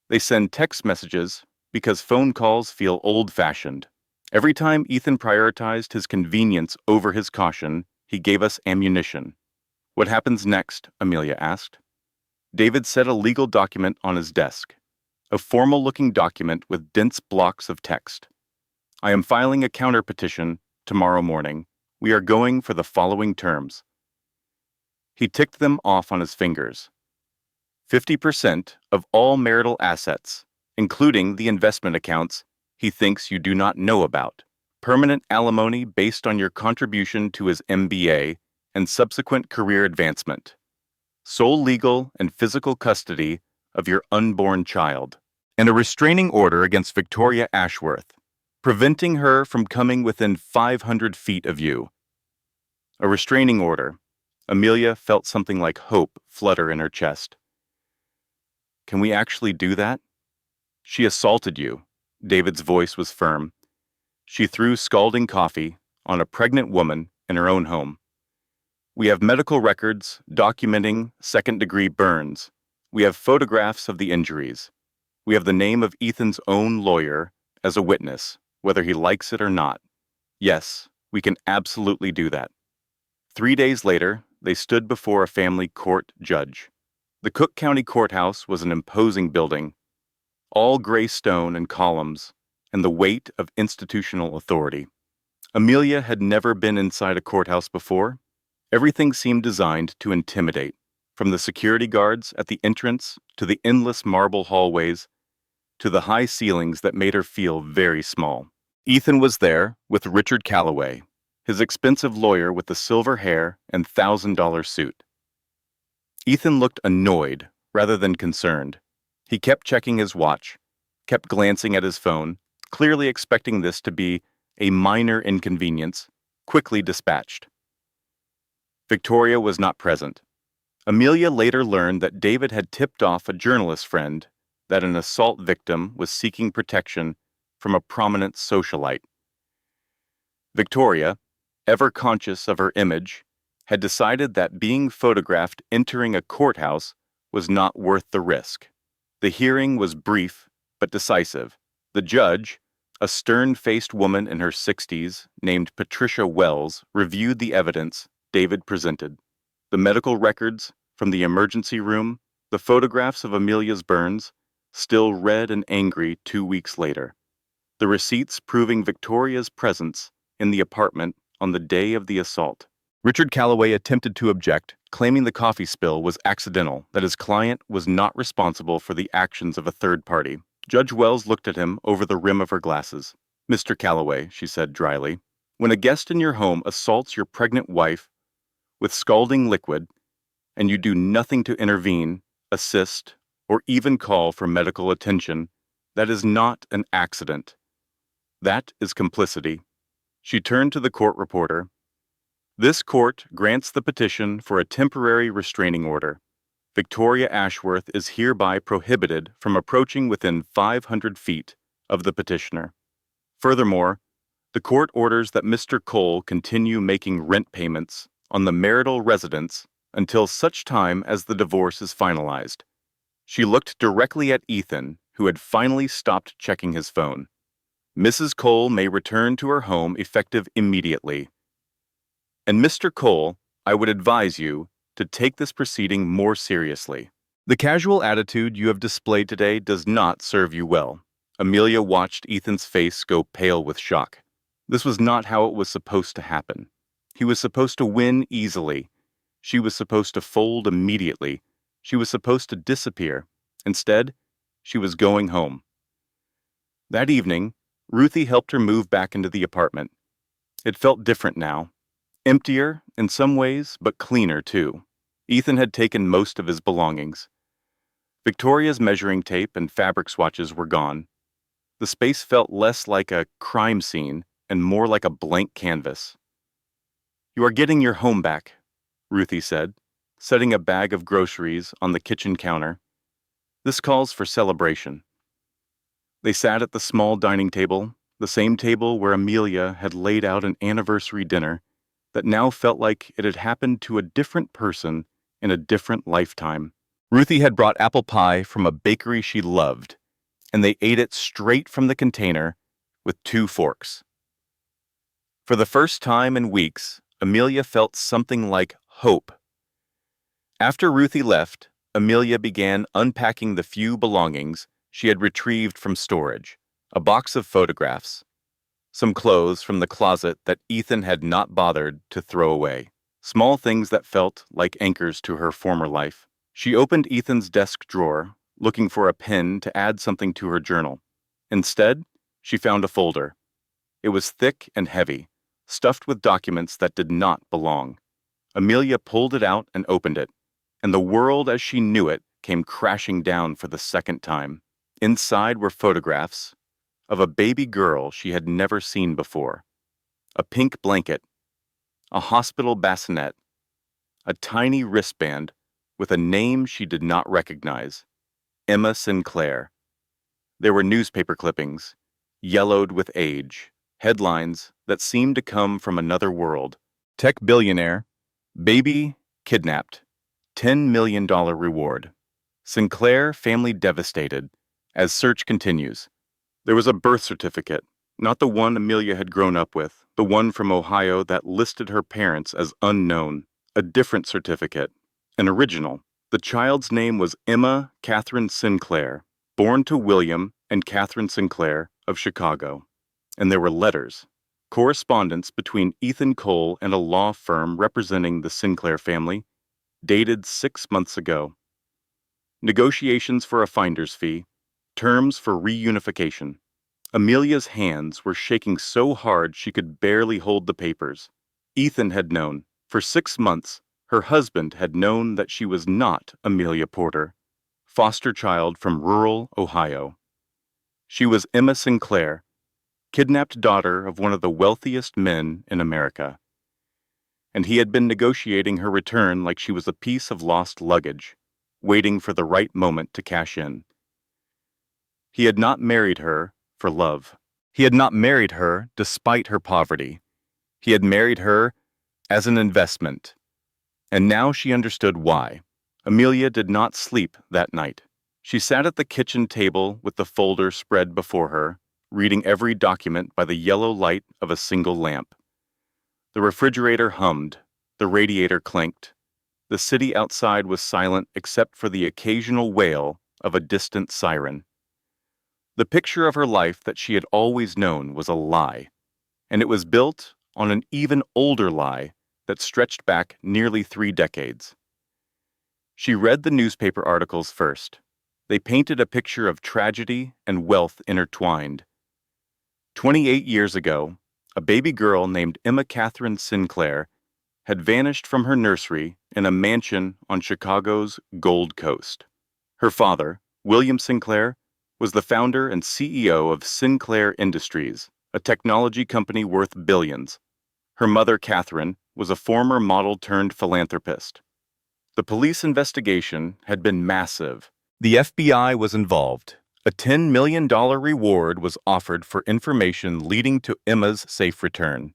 S1: They send text messages because phone calls feel old-fashioned. Every time Ethan prioritized his convenience over his caution, he gave us ammunition." "What happens next?" Amelia asked. David set a legal document on his desk, a formal-looking document with dense blocks of text. "I am filing a counter-petition tomorrow morning. We are going for the following terms." He ticked them off on his fingers. 50% of all marital assets, including the investment accounts he thinks you do not know about. Permanent alimony based on your contribution to his MBA and subsequent career advancement. Sole legal and physical custody of your unborn child. And a restraining order against Victoria Ashworth, preventing her from coming within 500 feet of you. A restraining order. Amelia felt something like hope flutter in her chest. "Can we actually do that?" "She assaulted you." David's voice was firm. "She threw scalding coffee on a pregnant woman in her own home. We have medical records documenting second-degree burns. We have photographs of the injuries. We have the name of Ethan's own lawyer as a witness, whether he likes it or not. Yes, we can absolutely do that." 3 days later, they stood before a family court judge. The Cook County Courthouse was an imposing building, all gray stone and columns, and the weight of institutional authority. Amelia had never been inside a courthouse before. Everything seemed designed to intimidate, from the security guards at the entrance to the endless marble hallways to the high ceilings that made her feel very small. Ethan was there with Richard Calloway, his expensive lawyer with the silver hair and $1,000 suit. Ethan looked annoyed rather than concerned. He kept checking his watch, kept glancing at his phone, clearly expecting this to be a minor inconvenience, quickly dispatched. Victoria was not present. Amelia later learned that David had tipped off a journalist friend that an assault victim was seeking protection from a prominent socialite. Victoria, ever conscious of her image, had decided that being photographed entering a courthouse was not worth the risk. The hearing was brief but decisive. The judge, a stern-faced woman in her 60s named Patricia Wells, reviewed the evidence David presented. The medical records from the emergency room, the photographs of Amelia's burns, still red and angry 2 weeks later. The receipts proving Victoria's presence in the apartment on the day of the assault. Richard Calloway attempted to object, claiming the coffee spill was accidental, that his client was not responsible for the actions of a third party. Judge Wells looked at him over the rim of her glasses. "Mr. Calloway," she said dryly, "when a guest in your home assaults your pregnant wife with scalding liquid, and you do nothing to intervene, assist, or even call for medical attention, that is not an accident. That is complicity. She turned to the court reporter. This court grants the petition for a temporary restraining order. Victoria Ashworth is hereby prohibited from approaching within 500 feet of the petitioner. Furthermore, the court orders that Mr. Cole continue making rent payments on the marital residence until such time as the divorce is finalized. She looked directly at Ethan, who had finally stopped checking his phone. Mrs. Cole may return to her home effective immediately. And Mr. Cole, I would advise you to take this proceeding more seriously. The casual attitude you have displayed today does not serve you well. Amelia watched Ethan's face go pale with shock. This was not how it was supposed to happen. He was supposed to win easily. She was supposed to fold immediately. She was supposed to disappear. Instead, she was going home. That evening, Ruthie helped her move back into the apartment. It felt different now. Emptier in some ways, but cleaner too. Ethan had taken most of his belongings. Victoria's measuring tape and fabric swatches were gone. The space felt less like a crime scene and more like a blank canvas. "You are getting your home back," Ruthie said, setting a bag of groceries on the kitchen counter. "This calls for celebration." They sat at the small dining table, the same table where Amelia had laid out an anniversary dinner that now felt like it had happened to a different person in a different lifetime. Ruthie had brought apple pie from a bakery she loved, and they ate it straight from the container with 2 forks. For the first time in weeks, Amelia felt something like hope. After Ruthie left, Amelia began unpacking the few belongings she had retrieved from storage: a box of photographs, some clothes from the closet that Ethan had not bothered to throw away, small things that felt like anchors to her former life. She opened Ethan's desk drawer, looking for a pen to add something to her journal. Instead, she found a folder. It was thick and heavy, stuffed with documents that did not belong. Amelia pulled it out and opened it, and the world as she knew it came crashing down for the second time. Inside were photographs of a baby girl she had never seen before, a pink blanket, a hospital bassinet, a tiny wristband with a name she did not recognize: Emma Sinclair. There were newspaper clippings, yellowed with age, headlines that seemed to come from another world. Tech billionaire, baby kidnapped, $10 million reward. Sinclair family devastated as search continues. There was a birth certificate, not the one Amelia had grown up with, the one from Ohio that listed her parents as unknown. A different certificate, an original. The child's name was Emma Catherine Sinclair, born to William and Catherine Sinclair of Chicago. And there were letters, correspondence between Ethan Cole and a law firm representing the Sinclair family, dated 6 months ago. Negotiations for a finder's fee, terms for reunification. Amelia's hands were shaking so hard she could barely hold the papers. Ethan had known. For 6 months, her husband had known that she was not Amelia Porter, foster child from rural Ohio. She was Emma Sinclair, kidnapped daughter of one of the wealthiest men in America. And he had been negotiating her return like she was a piece of lost luggage, waiting for the right moment to cash in. He had not married her for love. He had not married her despite her poverty. He had married her as an investment. And now she understood why. Amelia did not sleep that night. She sat at the kitchen table with the folder spread before her, reading every document by the yellow light of a single lamp. The refrigerator hummed, the radiator clanked. The city outside was silent except for the occasional wail of a distant siren. The picture of her life that she had always known was a lie, and it was built on an even older lie that stretched back nearly 3 decades. She read the newspaper articles first. They painted a picture of tragedy and wealth intertwined. 28 years ago, a baby girl named Emma Catherine Sinclair had vanished from her nursery in a mansion on Chicago's Gold Coast. Her father, William Sinclair, was the founder and CEO of Sinclair Industries, a technology company worth billions. Her mother, Catherine, was a former model-turned-philanthropist. The police investigation had been massive. The FBI was involved. A $10 million reward was offered for information leading to Emma's safe return.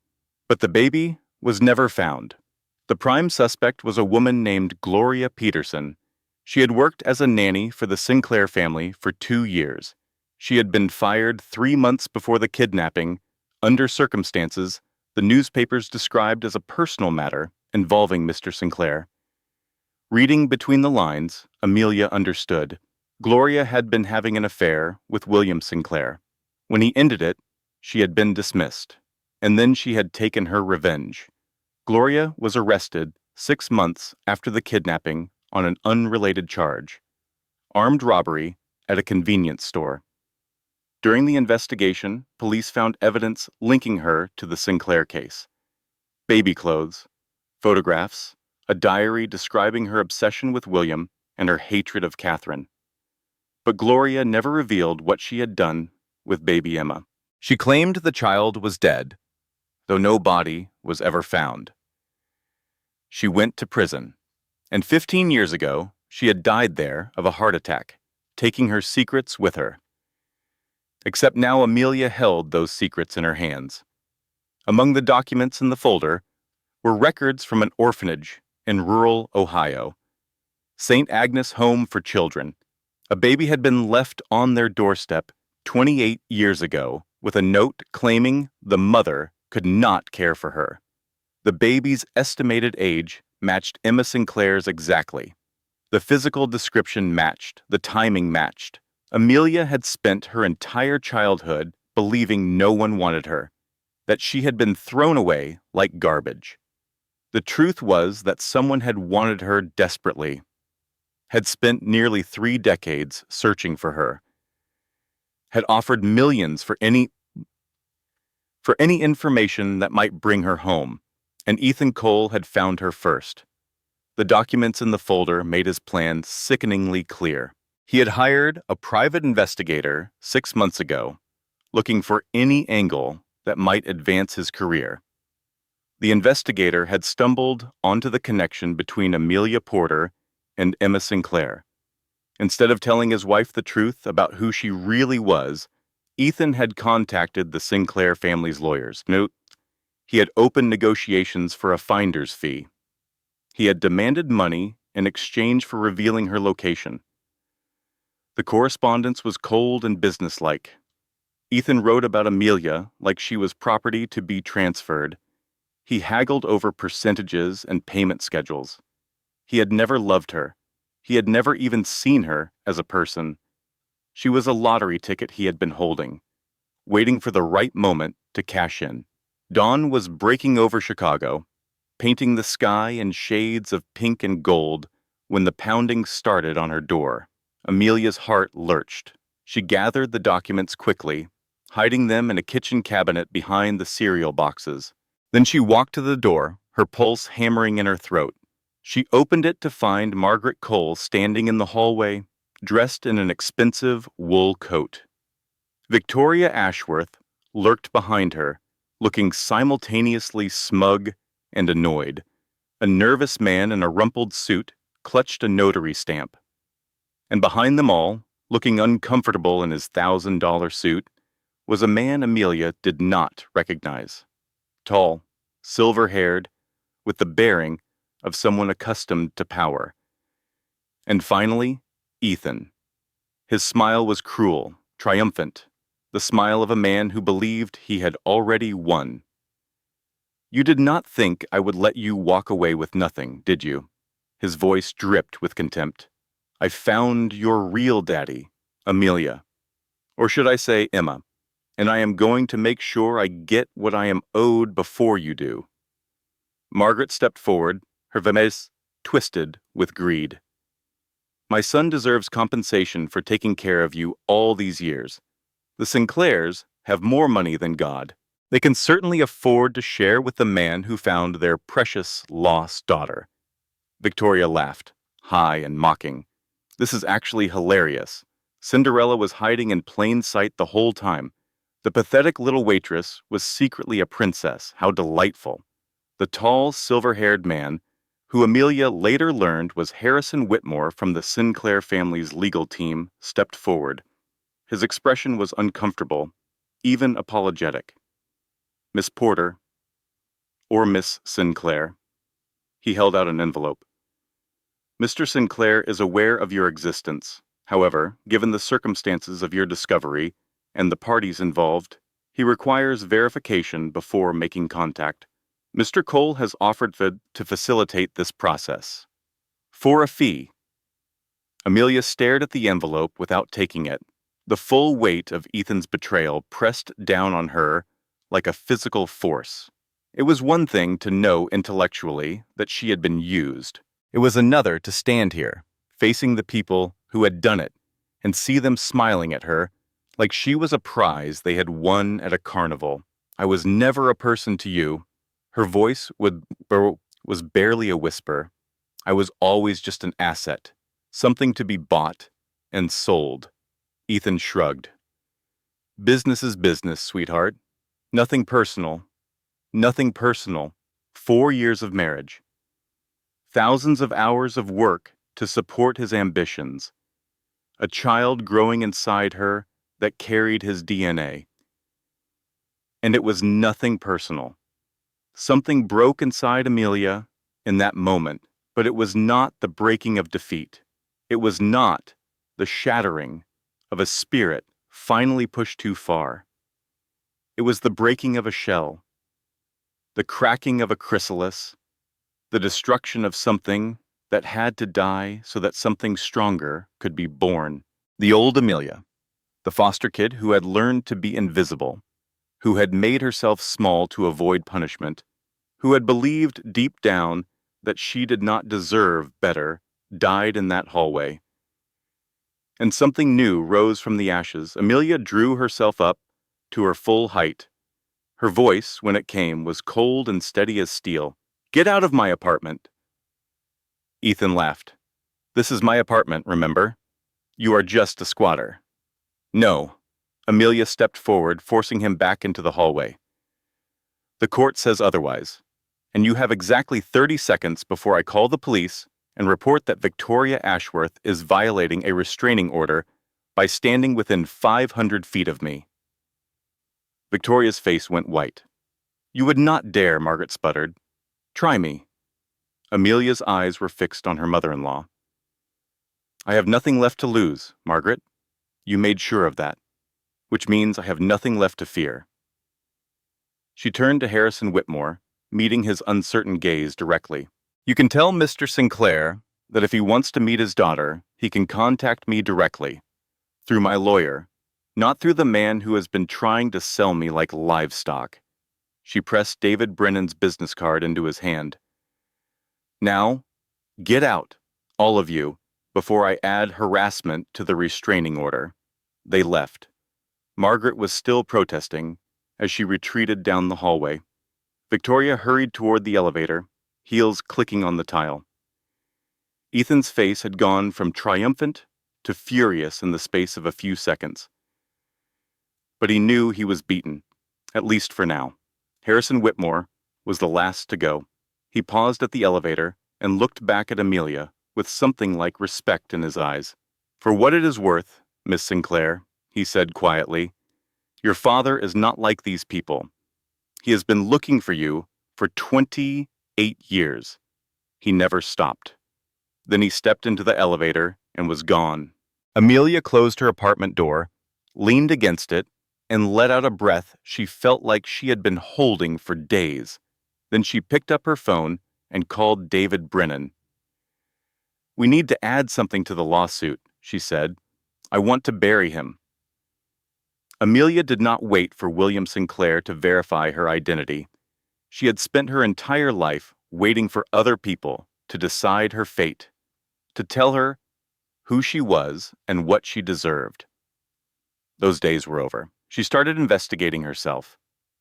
S1: But the baby was never found. The prime suspect was a woman named Gloria Peterson. She had worked as a nanny for the Sinclair family for 2 years. She had been fired 3 months before the kidnapping, under circumstances the newspapers described as a personal matter involving Mr. Sinclair. Reading between the lines, Amelia understood. Gloria had been having an affair with William Sinclair. When he ended it, she had been dismissed, and then she had taken her revenge. Gloria was arrested 6 months after the kidnapping on an unrelated charge: armed robbery at a convenience store. During the investigation, police found evidence linking her to the Sinclair case: baby clothes, photographs, a diary describing her obsession with William and her hatred of Catherine. But Gloria never revealed what she had done with baby Emma. She claimed the child was dead, though no body was ever found. She went to prison, and 15 years ago, she had died there of a heart attack, taking her secrets with her. Except now Amelia held those secrets in her hands. Among the documents in the folder were records from an orphanage in rural Ohio, St. Agnes Home for Children. A baby had been left on their doorstep 28 years ago with a note claiming the mother could not care for her. The baby's estimated age matched Emma Sinclair's exactly. The physical description matched, the timing matched. Amelia had spent her entire childhood believing no one wanted her, that she had been thrown away like garbage. The truth was that someone had wanted her desperately, had spent nearly 3 decades searching for her, had offered millions for any information that might bring her home, and Ethan Cole had found her first. The documents in the folder made his plan sickeningly clear. He had hired a private investigator 6 months ago, looking for any angle that might advance his career. The investigator had stumbled onto the connection between Amelia Porter and Emma Sinclair. Instead of telling his wife the truth about who she really was, Ethan had contacted the Sinclair family's lawyers. Note, he had opened negotiations for a finder's fee. He had demanded money in exchange for revealing her location. The correspondence was cold and businesslike. Ethan wrote about Amelia like she was property to be transferred. He haggled over percentages and payment schedules. He had never loved her. He had never even seen her as a person. She was a lottery ticket he had been holding, waiting for the right moment to cash in. Dawn was breaking over Chicago, painting the sky in shades of pink and gold when the pounding started on her door. Amelia's heart lurched. She gathered the documents quickly, hiding them in a kitchen cabinet behind the cereal boxes. Then she walked to the door, her pulse hammering in her throat. She opened it to find Margaret Cole standing in the hallway, dressed in an expensive wool coat. Victoria Ashworth lurked behind her, looking simultaneously smug and annoyed. A nervous man in a rumpled suit clutched a notary stamp. And behind them all, looking uncomfortable in his $1,000 suit, was a man Amelia did not recognize. Tall, silver-haired, with the bearing of someone accustomed to power. And finally, Ethan. His smile was cruel, triumphant, the smile of a man who believed he had already won. "You did not think I would let you walk away with nothing, did you?" His voice dripped with contempt. "I found your real daddy, Amelia. Or should I say Emma, and I am going to make sure I get what I am owed before you do." Margaret stepped forward, her face twisted with greed. "My son deserves compensation for taking care of you all these years. The Sinclairs have more money than God. They can certainly afford to share with the man who found their precious lost daughter." Victoria laughed, high and mocking. This is actually hilarious. Cinderella was hiding in plain sight the whole time. The pathetic little waitress was secretly a princess. How delightful. The tall, silver-haired man, who Amelia later learned was Harrison Whitmore from the Sinclair family's legal team, stepped forward. His expression was uncomfortable, even apologetic. "Miss Porter," or "Miss Sinclair." He held out an envelope. "Mr. Sinclair is aware of your existence. However, given the circumstances of your discovery and the parties involved, he requires verification before making contact. Mr. Cole has offered to facilitate this process. For a fee." Amelia stared at the envelope without taking it. The full weight of Ethan's betrayal pressed down on her like a physical force. It was one thing to know intellectually that she had been used. It was another to stand here, facing the people who had done it, and see them smiling at her like she was a prize they had won at a carnival. "I was never a person to you." Her voice was barely a whisper. "I was always just an asset, something to be bought and sold." Ethan shrugged. "Business is business, sweetheart. Nothing personal. Nothing personal. 4 years of marriage. Thousands of hours of work to support his ambitions. A child growing inside her that carried his DNA. And it was nothing personal. Something broke inside Amelia in that moment, but it was not the breaking of defeat. It was not the shattering of a spirit finally pushed too far. It was the breaking of a shell, the cracking of a chrysalis, the destruction of something that had to die so that something stronger could be born. The old Amelia, the foster kid who had learned to be invisible, who had made herself small to avoid punishment, who had believed deep down that she did not deserve better, died in that hallway. And something new rose from the ashes. Amelia drew herself up to her full height. Her voice, when it came, was cold and steady as steel. "Get out of my apartment." Ethan laughed. "This is my apartment, remember? You are just a squatter." "No." Amelia stepped forward, forcing him back into the hallway. "The court says otherwise, and you have exactly 30 seconds before I call the police and report that Victoria Ashworth is violating a restraining order by standing within 500 feet of me." Victoria's face went white. "You would not dare," Margaret sputtered. "Try me." Amelia's eyes were fixed on her mother-in-law. "I have nothing left to lose, Margaret. You made sure of that, which means I have nothing left to fear." She turned to Harrison Whitmore, meeting his uncertain gaze directly. "You can tell Mr. Sinclair that if he wants to meet his daughter, he can contact me directly, through my lawyer, not through the man who has been trying to sell me like livestock." She pressed David Brennan's business card into his hand. "Now, get out, all of you, before I add harassment to the restraining order." They left. Margaret was still protesting as she retreated down the hallway. Victoria hurried toward the elevator, heels clicking on the tile. Ethan's face had gone from triumphant to furious in the space of a few seconds. But he knew he was beaten, at least for now. Harrison Whitmore was the last to go. He paused at the elevator and looked back at Amelia with something like respect in his eyes. "For what it is worth, Miss Sinclair," he said quietly, "your father is not like these people. He has been looking for you for 28 years. He never stopped." Then he stepped into the elevator and was gone. Amelia closed her apartment door, leaned against it, and let out a breath she felt like she had been holding for days. Then she picked up her phone and called David Brennan. "We need to add something to the lawsuit," she said. "I want to bury him." Amelia did not wait for William Sinclair to verify her identity. She had spent her entire life waiting for other people to decide her fate, to tell her who she was and what she deserved. Those days were over. She started investigating herself.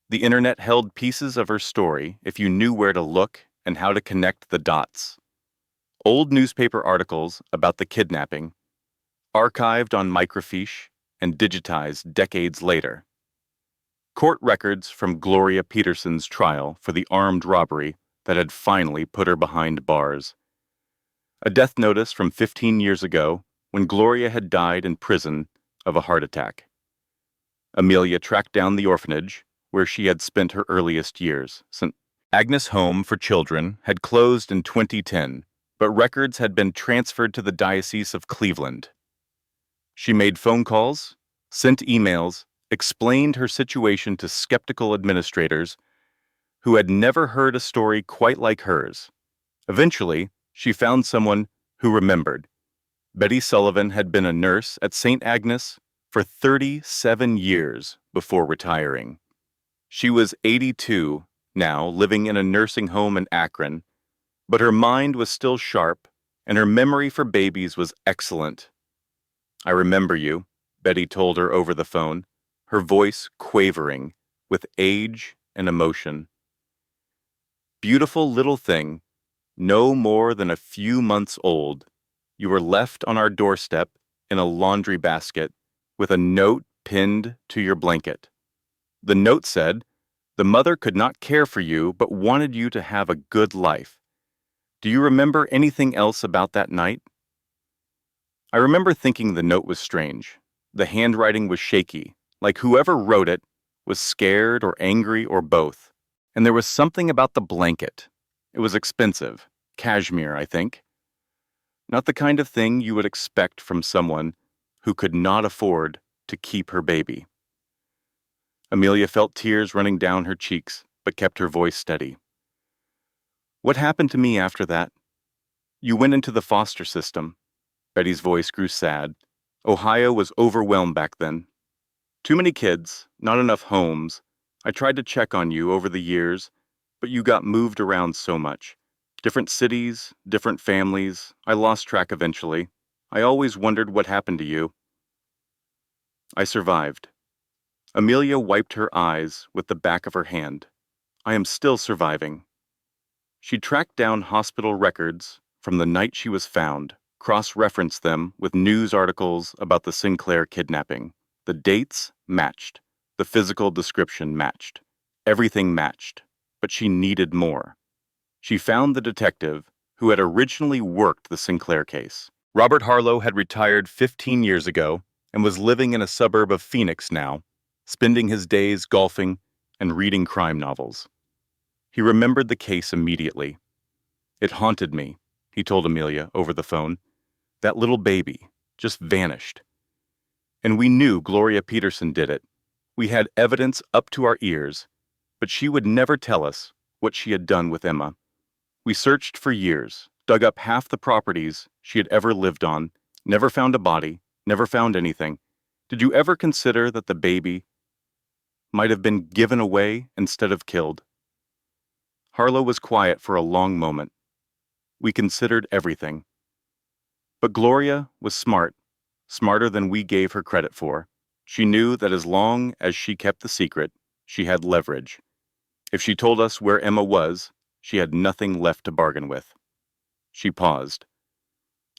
S1: The internet held pieces of her story if you knew where to look and how to connect the dots. Old newspaper articles about the kidnapping, archived on microfiche and digitized decades later. Court records from Gloria Peterson's trial for the armed robbery that had finally put her behind bars. A death notice from 15 years ago when Gloria had died in prison of a heart attack. Amelia tracked down the orphanage where she had spent her earliest years. St. Agnes Home for Children had closed in 2010, but records had been transferred to the Diocese of Cleveland. She made phone calls, sent emails, explained her situation to skeptical administrators who had never heard a story quite like hers. Eventually, she found someone who remembered. Betty Sullivan had been a nurse at St. Agnes for 37 years before retiring. She was 82 now, living in a nursing home in Akron, but her mind was still sharp and her memory for babies was excellent. "I remember you," Betty told her over the phone, her voice quavering with age and emotion. "Beautiful little thing, no more than a few months old, you were left on our doorstep in a laundry basket with a note pinned to your blanket. The note said, 'The mother could not care for you but wanted you to have a good life.' Do you remember anything else about that night?" I remember thinking the note was strange. The handwriting was shaky, like whoever wrote it was scared or angry or both. And there was something about the blanket. It was expensive. Cashmere, I think. Not the kind of thing you would expect from someone who could not afford to keep her baby. Amelia felt tears running down her cheeks, but kept her voice steady. "What happened to me after that? You went into the foster system." Betty's voice grew sad. "Ohio was overwhelmed back then. Too many kids, not enough homes. I tried to check on you over the years, but you got moved around so much. Different cities, different families. I lost track eventually. I always wondered what happened to you." I survived. Amelia wiped her eyes with the back of her hand. "I am still surviving." She tracked down hospital records from the night she was found, cross-referenced them with news articles about the Sinclair kidnapping. The dates matched. The physical description matched. Everything matched. But she needed more. She found the detective who had originally worked the Sinclair case. Robert Harlow had retired 15 years ago and was living in a suburb of Phoenix now, spending his days golfing and reading crime novels. He remembered the case immediately. "It haunted me," he told Amelia over the phone. "That little baby just vanished. And we knew Gloria Peterson did it. We had evidence up to our ears, but she would never tell us what she had done with Emma. We searched for years, dug up half the properties she had ever lived on, never found a body, never found anything. Did you ever consider that the baby might have been given away instead of killed?" Harlow was quiet for a long moment. "We considered everything. But Gloria was smart, smarter than we gave her credit for. She knew that as long as she kept the secret, she had leverage. If she told us where Emma was, she had nothing left to bargain with." She paused.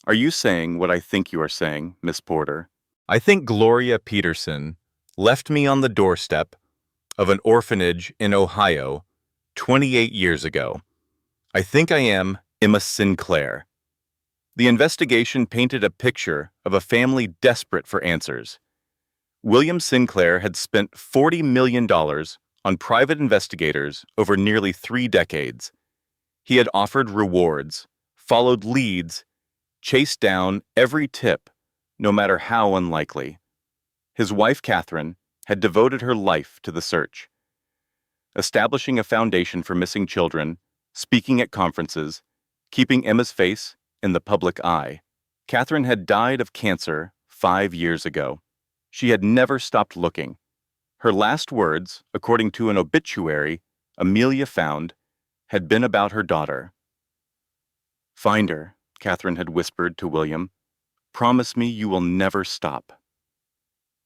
S1: "Are you saying what I think you are saying, Miss Porter? I think Gloria Peterson left me on the doorstep of an orphanage in Ohio 28 years ago. I think I am Emma Sinclair." The investigation painted a picture of a family desperate for answers. William Sinclair had spent $40 million on private investigators over nearly 3 decades. He had offered rewards, followed leads, chased down every tip, no matter how unlikely. His wife, Catherine, had devoted her life to the search, establishing a foundation for missing children, speaking at conferences, keeping Emma's face in the public eye. Catherine had died of cancer 5 years ago. She had never stopped looking. Her last words, according to an obituary Amelia found, had been about her daughter. "Find her," Catherine had whispered to William. "Promise me you will never stop."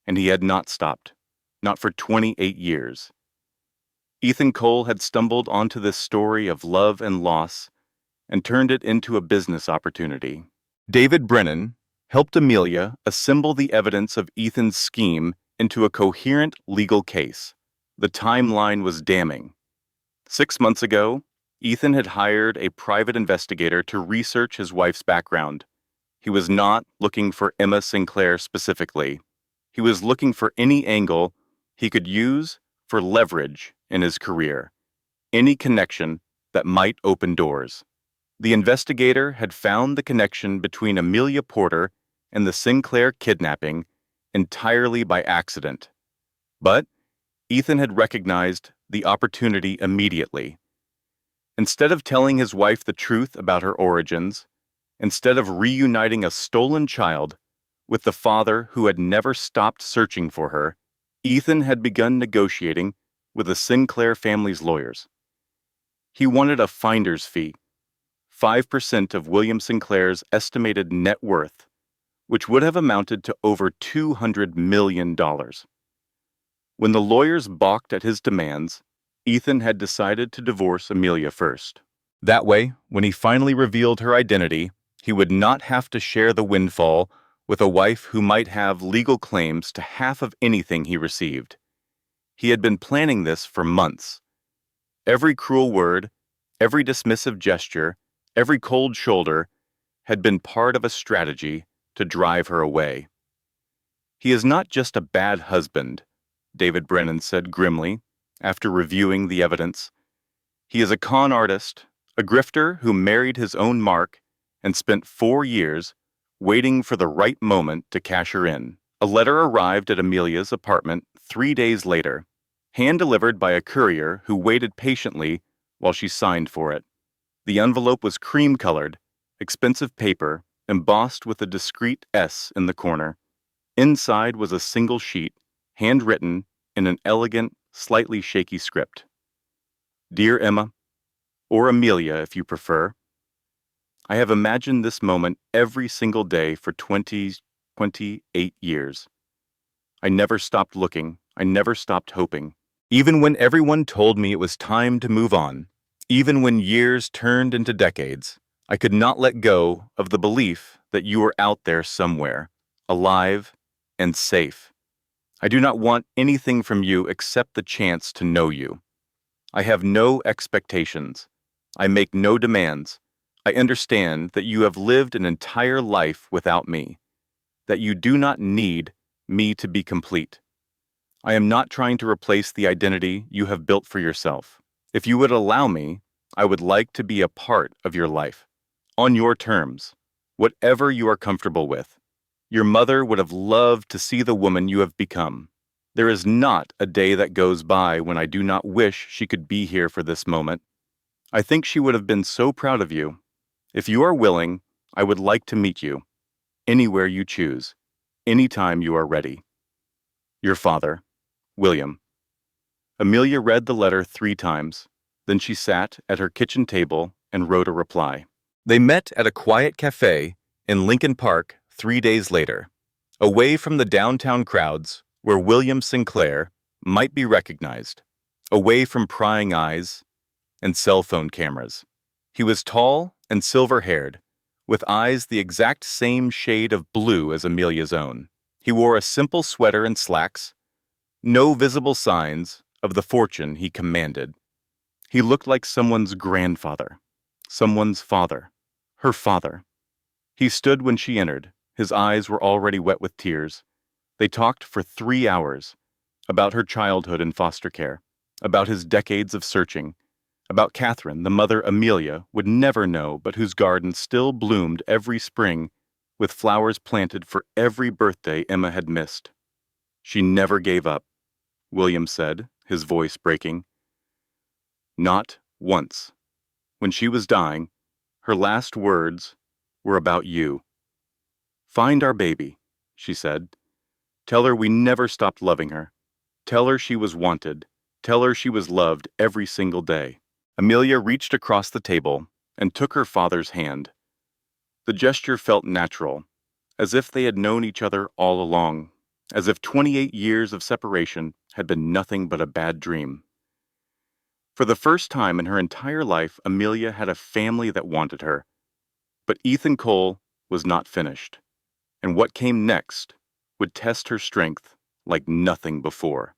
S1: And he had not stopped, not for 28 years. Ethan Cole had stumbled onto this story of love and loss and turned it into a business opportunity. David Brennan helped Amelia assemble the evidence of Ethan's scheme into a coherent legal case. The timeline was damning. 6 months ago, Ethan had hired a private investigator to research his wife's background. He was not looking for Emma Sinclair specifically. He was looking for any angle he could use for leverage in his career, any connection that might open doors. The investigator had found the connection between Amelia Porter and the Sinclair kidnapping entirely by accident. But Ethan had recognized the opportunity immediately. Instead of telling his wife the truth about her origins, instead of reuniting a stolen child with the father who had never stopped searching for her, Ethan had begun negotiating with the Sinclair family's lawyers. He wanted a finder's fee, 5% of William Sinclair's estimated net worth, which would have amounted to over $200 million. When the lawyers balked at his demands, Ethan had decided to divorce Amelia first. That way, when he finally revealed her identity, he would not have to share the windfall with a wife who might have legal claims to half of anything he received. He had been planning this for months. Every cruel word, every dismissive gesture, every cold shoulder had been part of a strategy to drive her away. "He is not just a bad husband," David Brennan said grimly after reviewing the evidence. "He is a con artist, a grifter who married his own mark and spent 4 years waiting for the right moment to cash her in." A letter arrived at Amelia's apartment 3 days later, hand-delivered by a courier who waited patiently while she signed for it. The envelope was cream-colored, expensive paper, embossed with a discreet S in the corner. Inside was a single sheet, handwritten in an elegant, slightly shaky script. "Dear Emma, or Amelia if you prefer, I have imagined this moment every single day for 28 years. I never stopped looking, I never stopped hoping. Even when everyone told me it was time to move on, even when years turned into decades, I could not let go of the belief that you were out there somewhere, alive and safe. I do not want anything from you except the chance to know you. I have no expectations. I make no demands. I understand that you have lived an entire life without me, that you do not need me to be complete. I am not trying to replace the identity you have built for yourself. If you would allow me, I would like to be a part of your life, on your terms, whatever you are comfortable with. Your mother would have loved to see the woman you have become. There is not a day that goes by when I do not wish she could be here for this moment. I think she would have been so proud of you. If you are willing, I would like to meet you, anywhere you choose, anytime you are ready. Your father, William." Amelia read the letter 3 times. Then she sat at her kitchen table and wrote a reply. They met at a quiet cafe in Lincoln Park 3 days later, away from the downtown crowds where William Sinclair might be recognized, away from prying eyes and cell phone cameras. He was tall and silver-haired, with eyes the exact same shade of blue as Amelia's own. He wore a simple sweater and slacks, no visible signs of the fortune he commanded. He looked like someone's grandfather, someone's father, her father. He stood when she entered. His eyes were already wet with tears. They talked for 3 hours, about her childhood in foster care, about his decades of searching, about Catherine, the mother Amelia would never know but whose garden still bloomed every spring with flowers planted for every birthday Emma had missed. She never gave up, William said, his voice breaking. Not once. When she was dying, her last words were about you. "Find our baby," she said. "Tell her we never stopped loving her. Tell her she was wanted. Tell her she was loved every single day." Amelia reached across the table and took her father's hand. The gesture felt natural, as if they had known each other all along, as if 28 years of separation had been nothing but a bad dream. For the first time in her entire life, Amelia had a family that wanted her. But Ethan Cole was not finished. And what came next would test her strength like nothing before.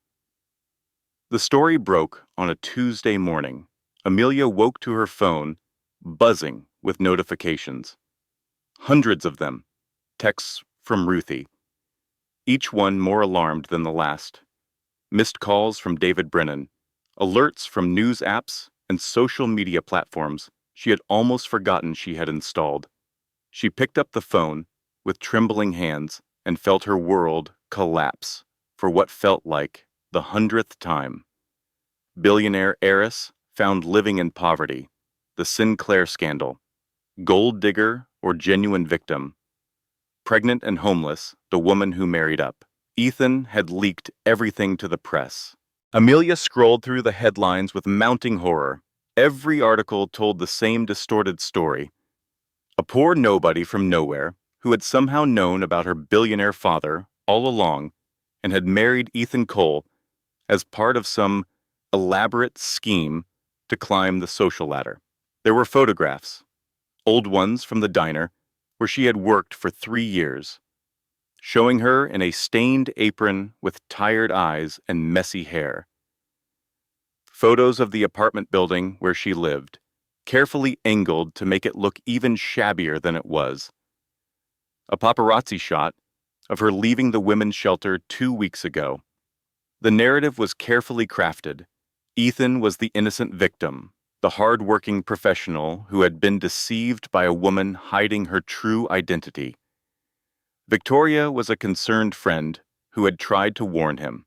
S1: The story broke on a Tuesday morning. Amelia woke to her phone buzzing with notifications. Hundreds of them, texts from Ruthie, each one more alarmed than the last. Missed calls from David Brennan, alerts from news apps and social media platforms she had almost forgotten she had installed. She picked up the phone with trembling hands and felt her world collapse for what felt like the 100th time. Billionaire heiress found living in poverty, the Sinclair scandal, gold digger or genuine victim, pregnant and homeless, the woman who married up. Ethan had leaked everything to the press. Amelia scrolled through the headlines with mounting horror. Every article told the same distorted story. A poor nobody from nowhere who had somehow known about her billionaire father all along and had married Ethan Cole as part of some elaborate scheme to climb the social ladder. There were photographs, old ones from the diner where she had worked for 3 years, showing her in a stained apron with tired eyes and messy hair. Photos of the apartment building where she lived, carefully angled to make it look even shabbier than it was. A paparazzi shot of her leaving the women's shelter 2 weeks ago. The narrative was carefully crafted. Ethan was the innocent victim, the hard-working professional who had been deceived by a woman hiding her true identity. Victoria was a concerned friend who had tried to warn him.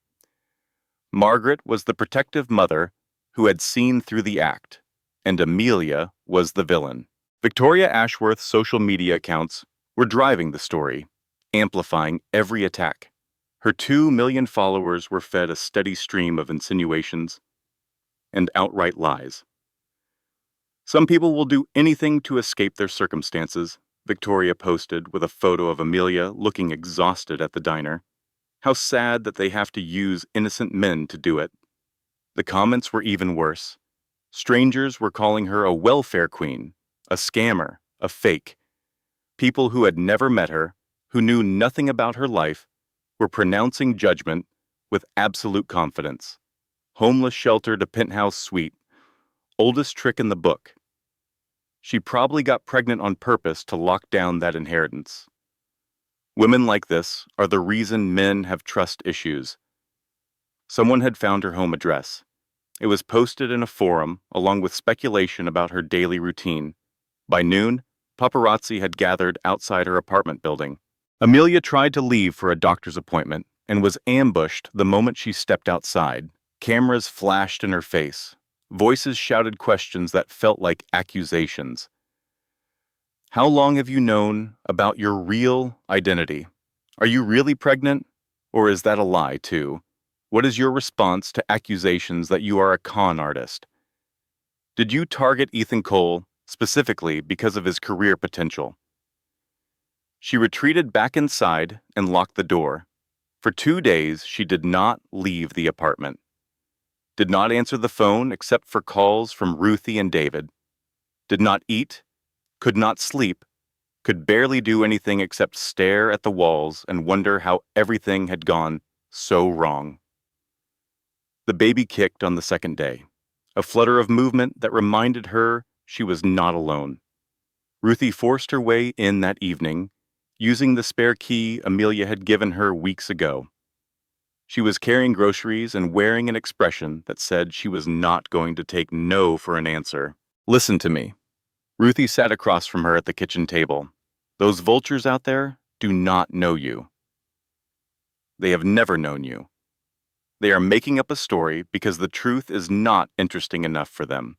S1: Margaret was the protective mother who had seen through the act, and Amelia was the villain. Victoria Ashworth's social media accounts were driving the story, amplifying every attack. Her 2 million followers were fed a steady stream of insinuations and outright lies. Some people will do anything to escape their circumstances, Victoria posted with a photo of Amelia looking exhausted at the diner. How sad that they have to use innocent men to do it. The comments were even worse. Strangers were calling her a welfare queen, a scammer, a fake. People who had never met her, who knew nothing about her life, were pronouncing judgment with absolute confidence. Homeless shelter to penthouse suite. Oldest trick in the book. She probably got pregnant on purpose to lock down that inheritance. Women like this are the reason men have trust issues. Someone had found her home address. It was posted in a forum along with speculation about her daily routine. By noon, paparazzi had gathered outside her apartment building. Amelia tried to leave for a doctor's appointment and was ambushed the moment she stepped outside. Cameras flashed in her face. Voices shouted questions that felt like accusations. How long have you known about your real identity? Are you really pregnant? Or is that a lie, too? What is your response to accusations that you are a con artist? Did you target Ethan Cole specifically because of his career potential? She retreated back inside and locked the door. For 2 days, she did not leave the apartment. Did not answer the phone except for calls from Ruthie and David. Did not eat, could not sleep, could barely do anything except stare at the walls and wonder how everything had gone so wrong. The baby kicked on the second day, a flutter of movement that reminded her she was not alone. Ruthie forced her way in that evening, using the spare key Amelia had given her weeks ago. She was carrying groceries and wearing an expression that said she was not going to take no for an answer. Listen to me. Ruthie sat across from her at the kitchen table. Those vultures out there do not know you. They have never known you. They are making up a story because the truth is not interesting enough for them.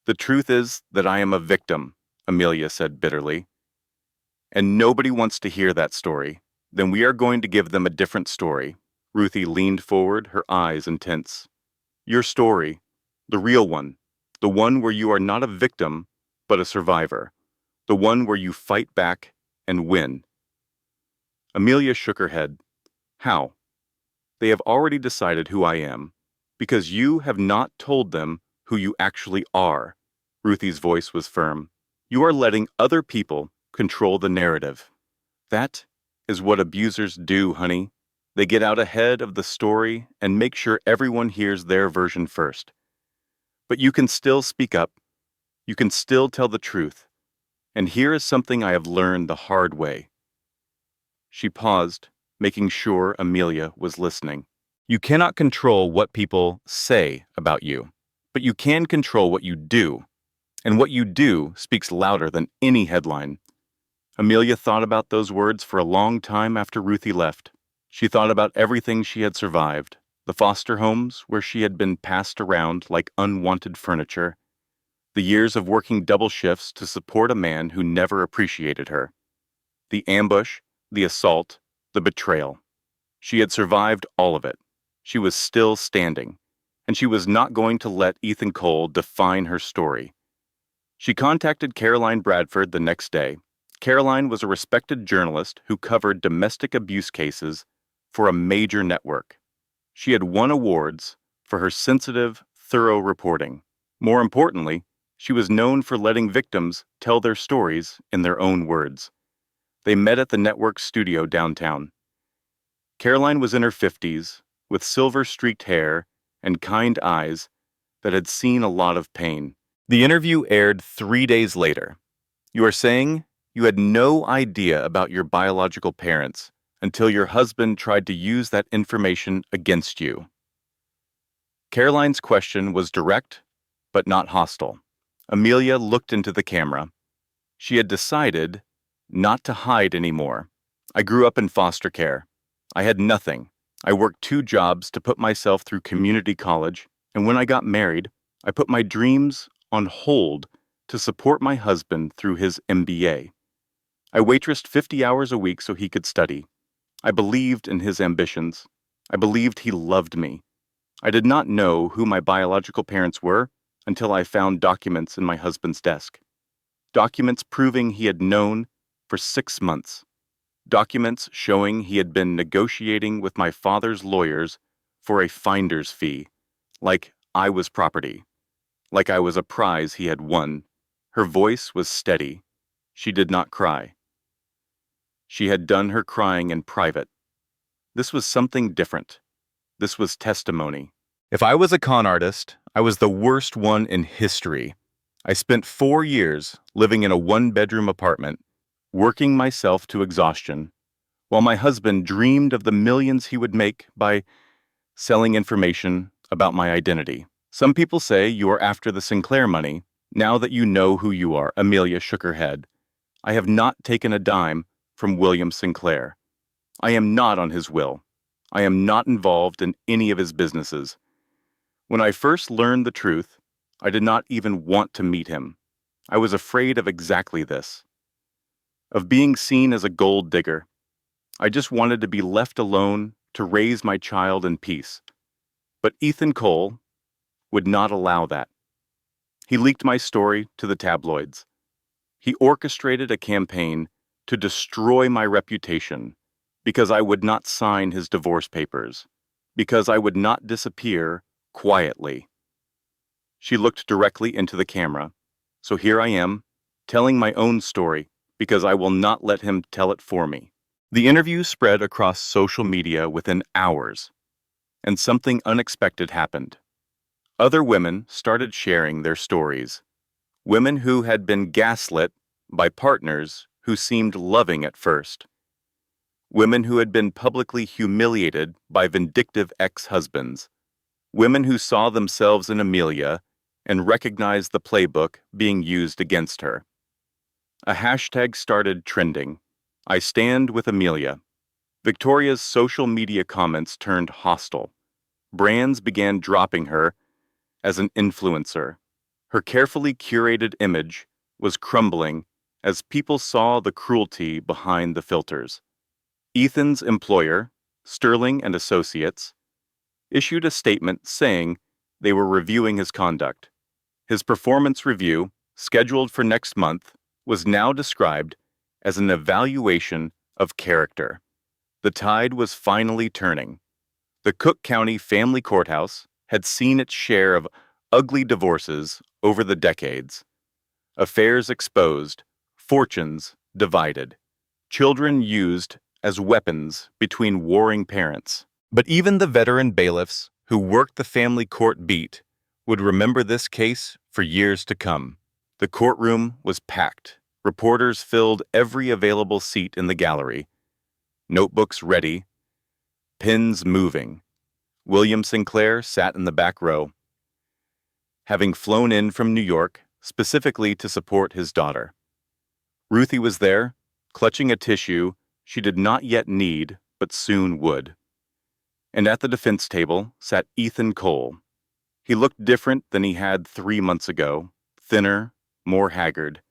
S1: The truth is that I am a victim, Amelia said bitterly. And nobody wants to hear that story. Then we are going to give them a different story. Ruthie leaned forward, her eyes intense. Your story, the real one, the one where you are not a victim, but a survivor, the one where you fight back and win. Amelia shook her head. How? They have already decided who I am, because you have not told them who you actually are. Ruthie's voice was firm. You are letting other people control the narrative. That is what abusers do, honey. They get out ahead of the story and make sure everyone hears their version first. But you can still speak up. You can still tell the truth. And here is something I have learned the hard way. She paused, making sure Amelia was listening. You cannot control what people say about you, but you can control what you do. And what you do speaks louder than any headline. Amelia thought about those words for a long time after Ruthie left. She thought about everything she had survived, the foster homes where she had been passed around like unwanted furniture, the years of working double shifts to support a man who never appreciated her, the ambush, the assault, the betrayal. She had survived all of it. She was still standing, and she was not going to let Ethan Cole define her story. She contacted Caroline Bradford the next day. Caroline was a respected journalist who covered domestic abuse cases for a major network. She had won awards for her sensitive, thorough reporting. More importantly, she was known for letting victims tell their stories in their own words. They met at the network's studio downtown. Caroline was in her 50s, with silver-streaked hair and kind eyes that had seen a lot of pain. The interview aired 3 days later. You are saying you had no idea about your biological parents until your husband tried to use that information against you. Caroline's question was direct, but not hostile. Amelia looked into the camera. She had decided not to hide anymore. I grew up in foster care. I had nothing. I worked 2 jobs to put myself through community college, and when I got married, I put my dreams on hold to support my husband through his MBA. I waitressed 50 hours a week so he could study. I believed in his ambitions. I believed he loved me. I did not know who my biological parents were until I found documents in my husband's desk. Documents proving he had known for 6 months. Documents showing he had been negotiating with my father's lawyers for a finder's fee, like I was property, like I was a prize he had won. Her voice was steady. She did not cry. She had done her crying in private. This was something different. This was testimony. If I was a con artist, I was the worst one in history. I spent 4 years living in a 1-bedroom apartment, working myself to exhaustion, while my husband dreamed of the millions he would make by selling information about my identity. Some people say you are after the Sinclair money, now that you know who you are. Amelia shook her head. I have not taken a dime from William Sinclair. I am not on his will. I am not involved in any of his businesses. When I first learned the truth, I did not even want to meet him. I was afraid of exactly this, of being seen as a gold digger. I just wanted to be left alone to raise my child in peace. But Ethan Cole would not allow that. He leaked my story to the tabloids. He orchestrated a campaign to destroy my reputation because I would not sign his divorce papers, because I would not disappear quietly. She looked directly into the camera. So here I am, telling my own story because I will not let him tell it for me. The interview spread across social media within hours, and something unexpected happened. Other women started sharing their stories. Women who had been gaslit by partners who seemed loving at first. Women who had been publicly humiliated by vindictive ex-husbands. Women who saw themselves in Amelia and recognized the playbook being used against her. A hashtag started trending. I stand with Amelia. Victoria's social media comments turned hostile. Brands began dropping her as an influencer. Her carefully curated image was crumbling as people saw the cruelty behind the filters. Ethan's employer, Sterling and Associates, issued a statement saying they were reviewing his conduct. His performance review, scheduled for next month, was now described as an evaluation of character. The tide was finally turning. The Cook County Family Courthouse had seen its share of ugly divorces over the decades. Affairs exposed, fortunes divided. children used as weapons between warring parents. But even the veteran bailiffs who worked the family court beat would remember this case for years to come. The courtroom was packed. Reporters filled every available seat in the gallery. Notebooks ready, pens moving. William Sinclair sat in the back row, having flown in from New York specifically to support his daughter. Ruthie was there, clutching a tissue she did not yet need but soon would. And at the defense table sat Ethan Cole. He looked different than he had 3 months ago, thinner, more haggard.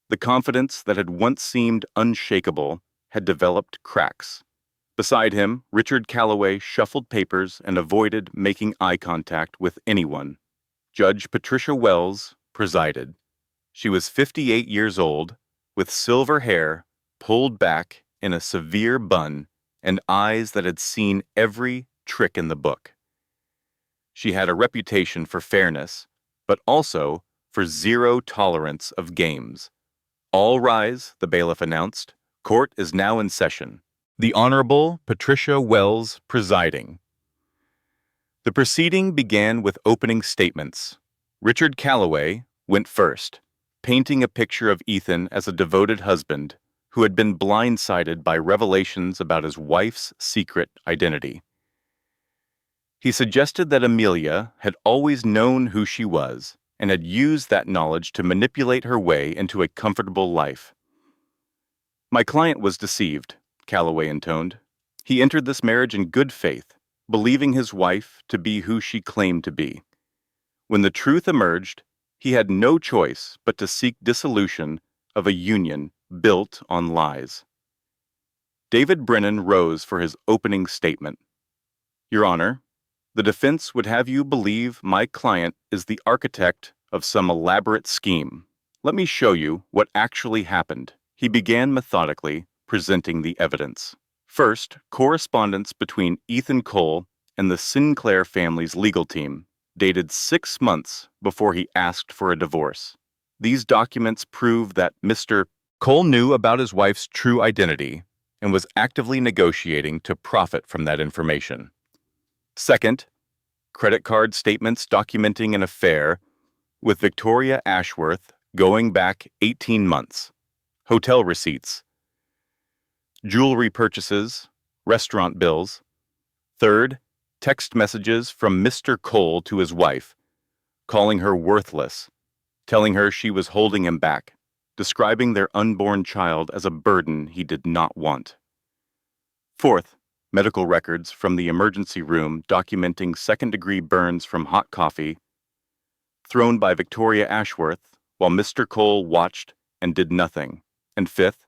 S1: The confidence that had once seemed unshakable had developed cracks. Beside him, Richard Calloway shuffled papers and avoided making eye contact with anyone. Judge Patricia Wells presided. She was 58 years old, with silver hair pulled back in a severe bun and eyes that had seen every trick in the book. She had a reputation for fairness, but also for zero tolerance of games. All rise, the bailiff announced. Court is now in session. The Honorable Patricia Wells presiding. The proceeding began with opening statements. Richard Calloway went first, painting a picture of Ethan as a devoted husband who had been blindsided by revelations about his wife's secret identity. He suggested that Amelia had always known who she was and had used that knowledge to manipulate her way into a comfortable life. My client was deceived, Calloway intoned. He entered this marriage in good faith, believing his wife to be who she claimed to be. When the truth emerged, he had no choice but to seek dissolution of a union built on lies. David Brennan rose for his opening statement. Your Honor, the defense would have you believe my client is the architect of some elaborate scheme. Let me show you what actually happened. He began methodically, presenting the evidence. First, correspondence between Ethan Cole and the Sinclair family's legal team, dated 6 months before he asked for a divorce. These documents prove that Mr. Cole knew about his wife's true identity and was actively negotiating to profit from that information. Second, credit card statements documenting an affair with Victoria Ashworth going back 18 months. Hotel receipts, jewelry purchases, restaurant bills. Third, text messages from Mr. Cole to his wife, calling her worthless, telling her she was holding him back, describing their unborn child as a burden he did not want. Fourth, medical records from the emergency room documenting second-degree burns from hot coffee thrown by Victoria Ashworth while Mr. Cole watched and did nothing. And fifth,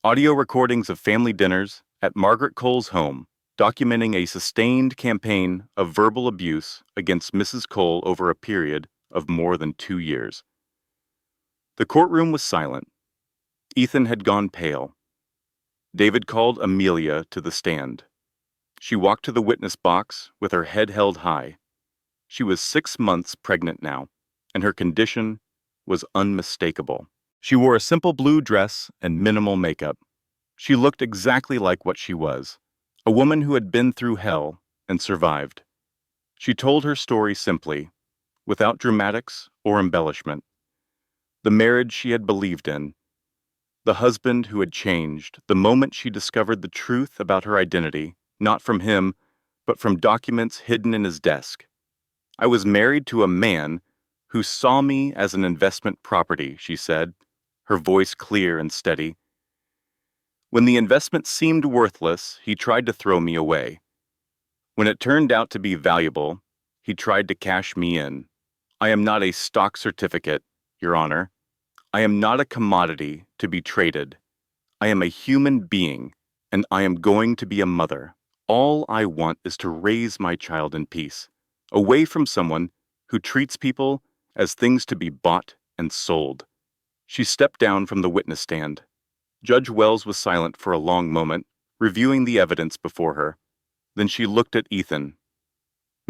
S1: audio recordings of family dinners at Margaret Cole's home, documenting a sustained campaign of verbal abuse against Mrs. Cole over a period of more than 2 years. The courtroom was silent. Ethan had gone pale. David called Amelia to the stand. She walked to the witness box with her head held high. She was 6 months pregnant now, and her condition was unmistakable. She wore a simple blue dress and minimal makeup. She looked exactly like what she was, a woman who had been through hell and survived. She told her story simply, without dramatics or embellishment. The marriage she had believed in, the husband who had changed the moment she discovered the truth about her identity, not from him, but from documents hidden in his desk. I was married to a man who saw me as an investment property, she said, her voice clear and steady. When the investment seemed worthless, he tried to throw me away. When it turned out to be valuable, he tried to cash me in. I am not a stock certificate, Your Honor. I am not a commodity to be traded. I am a human being, and I am going to be a mother. All I want is to raise my child in peace, away from someone who treats people as things to be bought and sold. She stepped down from the witness stand. Judge Wells was silent for a long moment, reviewing the evidence before her. Then she looked at Ethan.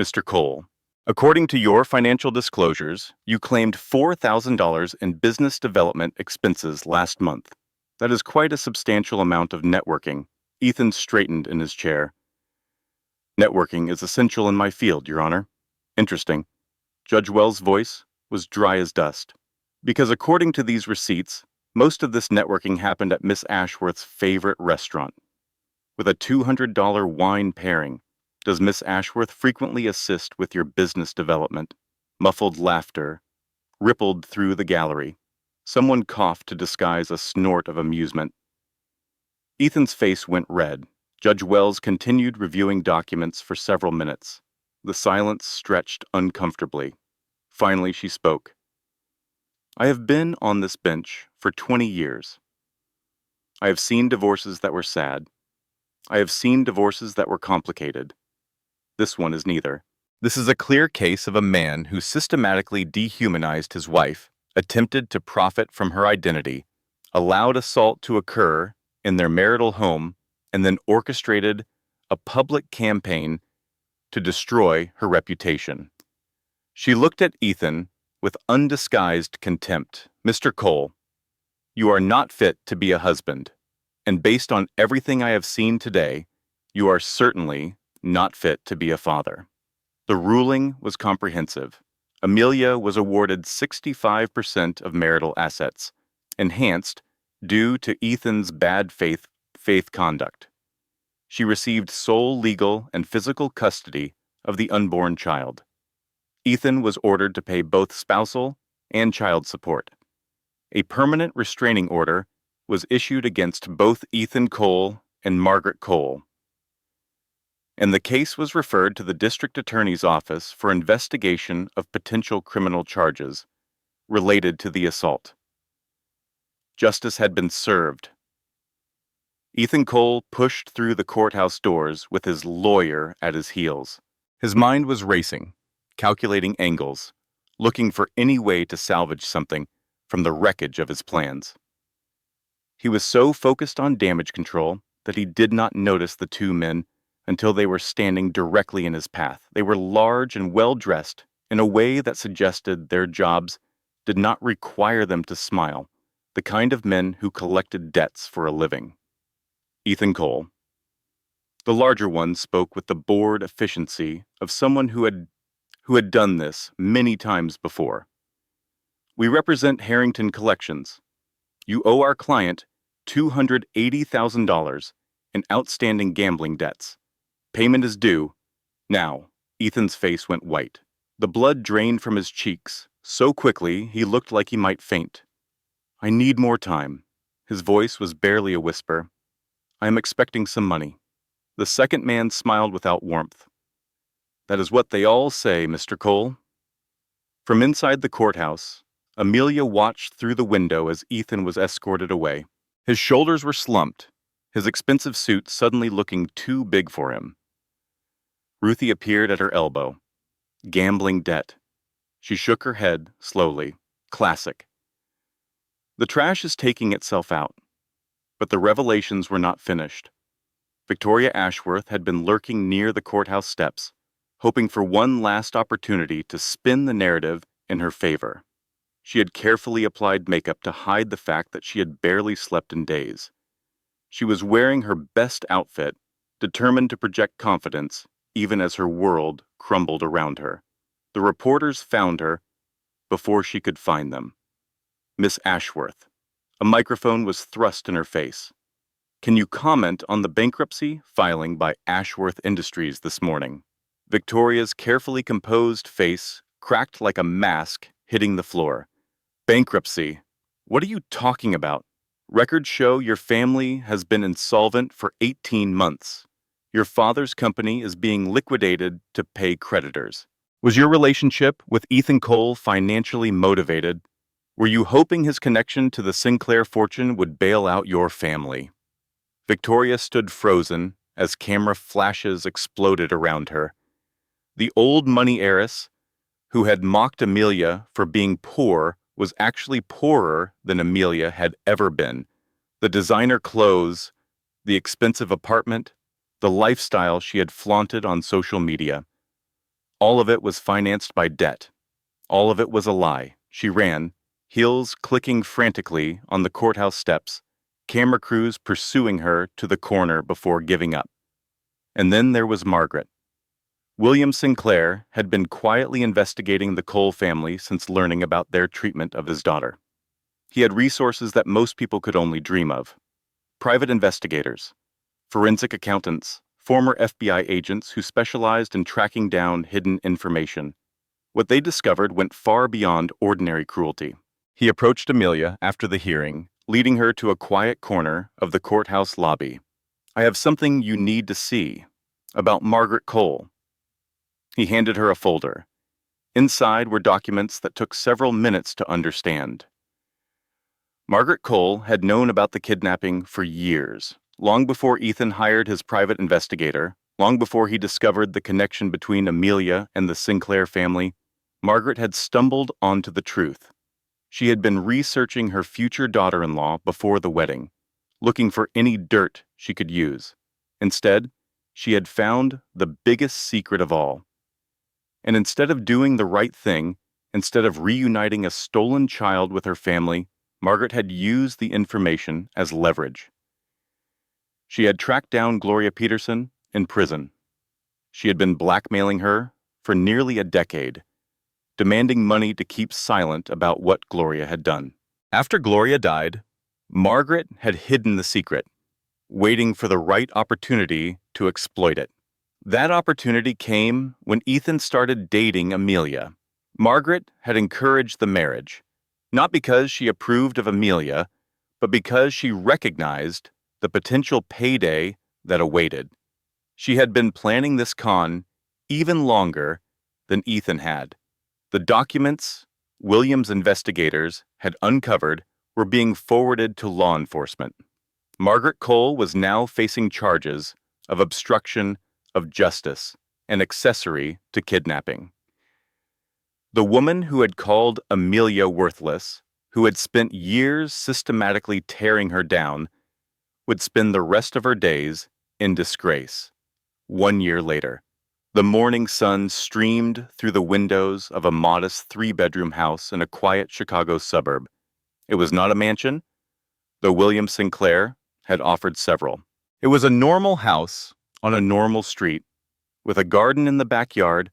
S1: Mr. Cole, according to your financial disclosures, you claimed $4,000 in business development expenses last month. That is quite a substantial amount of networking. Ethan straightened in his chair. Networking is essential in my field, Your Honor. Interesting. Judge Wells' voice was dry as dust. Because according to these receipts, most of this networking happened at Miss Ashworth's favorite restaurant. With a $200 wine pairing, does Miss Ashworth frequently assist with your business development? Muffled laughter rippled through the gallery. Someone coughed to disguise a snort of amusement. Ethan's face went red. Judge Wells continued reviewing documents for several minutes. The silence stretched uncomfortably. Finally, she spoke. I have been on this bench for 20 years. I have seen divorces that were sad. I have seen divorces that were complicated. This one is neither. This is a clear case of a man who systematically dehumanized his wife, attempted to profit from her identity, allowed assault to occur in their marital home, and then orchestrated a public campaign to destroy her reputation. She looked at Ethan with undisguised contempt. Mr. Cole, you are not fit to be a husband, and based on everything I have seen today, you are certainly not fit to be a father. The ruling was comprehensive. Amelia was awarded 65% of marital assets, enhanced due to Ethan's bad faith conduct. She received sole legal and physical custody of the unborn child. Ethan was ordered to pay both spousal and child support. A permanent restraining order was issued against both Ethan Cole and Margaret Cole, and the case was referred to the district attorney's office for investigation of potential criminal charges related to the assault. Justice had been served. Ethan Cole pushed through the courthouse doors with his lawyer at his heels. His mind was racing, calculating angles, looking for any way to salvage something from the wreckage of his plans. He was so focused on damage control that he did not notice the two men until they were standing directly in his path. They were large and well-dressed in a way that suggested their jobs did not require them to smile, the kind of men who collected debts for a living. Ethan Cole. The larger one spoke with the bored efficiency of someone who had done this many times before. We represent Harrington Collections. You owe our client $280,000 in outstanding gambling debts. Payment is due. Now. Ethan's face went white. The blood drained from his cheeks so quickly he looked like he might faint. I need more time. His voice was barely a whisper. I am expecting some money. The second man smiled without warmth. That is what they all say, Mr. Cole. From inside the courthouse, Amelia watched through the window as Ethan was escorted away. His shoulders were slumped, his expensive suit suddenly looking too big for him. Ruthie appeared at her elbow. Gambling debt. She shook her head slowly. Classic. The trash is taking itself out. But the revelations were not finished. Victoria Ashworth had been lurking near the courthouse steps, hoping for one last opportunity to spin the narrative in her favor. She had carefully applied makeup to hide the fact that she had barely slept in days. She was wearing her best outfit, determined to project confidence, even as her world crumbled around her. The reporters found her before she could find them. Miss Ashworth. A microphone was thrust in her face. Can you comment on the bankruptcy filing by Ashworth Industries this morning? Victoria's carefully composed face cracked like a mask hitting the floor. Bankruptcy? What are you talking about? Records show your family has been insolvent for 18 months. Your father's company is being liquidated to pay creditors. Was your relationship with Ethan Cole financially motivated? Were you hoping his connection to the Sinclair fortune would bail out your family? Victoria stood frozen as camera flashes exploded around her. The old money heiress, who had mocked Amelia for being poor, was actually poorer than Amelia had ever been. The designer clothes, the expensive apartment, the lifestyle she had flaunted on social media. All of it was financed by debt. All of it was a lie. She ran, heels clicking frantically on the courthouse steps, camera crews pursuing her to the corner before giving up. And then there was Margaret. William Sinclair had been quietly investigating the Cole family since learning about their treatment of his daughter. He had resources that most people could only dream of. Private investigators, forensic accountants, former FBI agents who specialized in tracking down hidden information. What they discovered went far beyond ordinary cruelty. He approached Amelia after the hearing, leading her to a quiet corner of the courthouse lobby. "I have something you need to see. About Margaret Cole." He handed her a folder. Inside were documents that took several minutes to understand. Margaret Cole had known about the kidnapping for years, long before Ethan hired his private investigator, long before he discovered the connection between Amelia and the Sinclair family. Margaret had stumbled onto the truth. She had been researching her future daughter-in-law before the wedding, looking for any dirt she could use. Instead, she had found the biggest secret of all. And instead of doing the right thing, instead of reuniting a stolen child with her family, Margaret had used the information as leverage. She had tracked down Gloria Peterson in prison. She had been blackmailing her for nearly a decade, demanding money to keep silent about what Gloria had done. After Gloria died, Margaret had hidden the secret, waiting for the right opportunity to exploit it. That opportunity came when Ethan started dating Amelia. Margaret had encouraged the marriage, not because she approved of Amelia, but because she recognized the potential payday that awaited. She had been planning this con even longer than Ethan had. The documents Williams' investigators had uncovered were being forwarded to law enforcement. Margaret Cole was now facing charges of obstruction of justice and accessory to kidnapping. The woman who had called Amelia worthless, who had spent years systematically tearing her down, would spend the rest of her days in disgrace. 1 year later, the morning sun streamed through the windows of a modest 3-bedroom house in a quiet Chicago suburb. It was not a mansion, though William Sinclair had offered several. It was a normal house on a normal street, with a garden in the backyard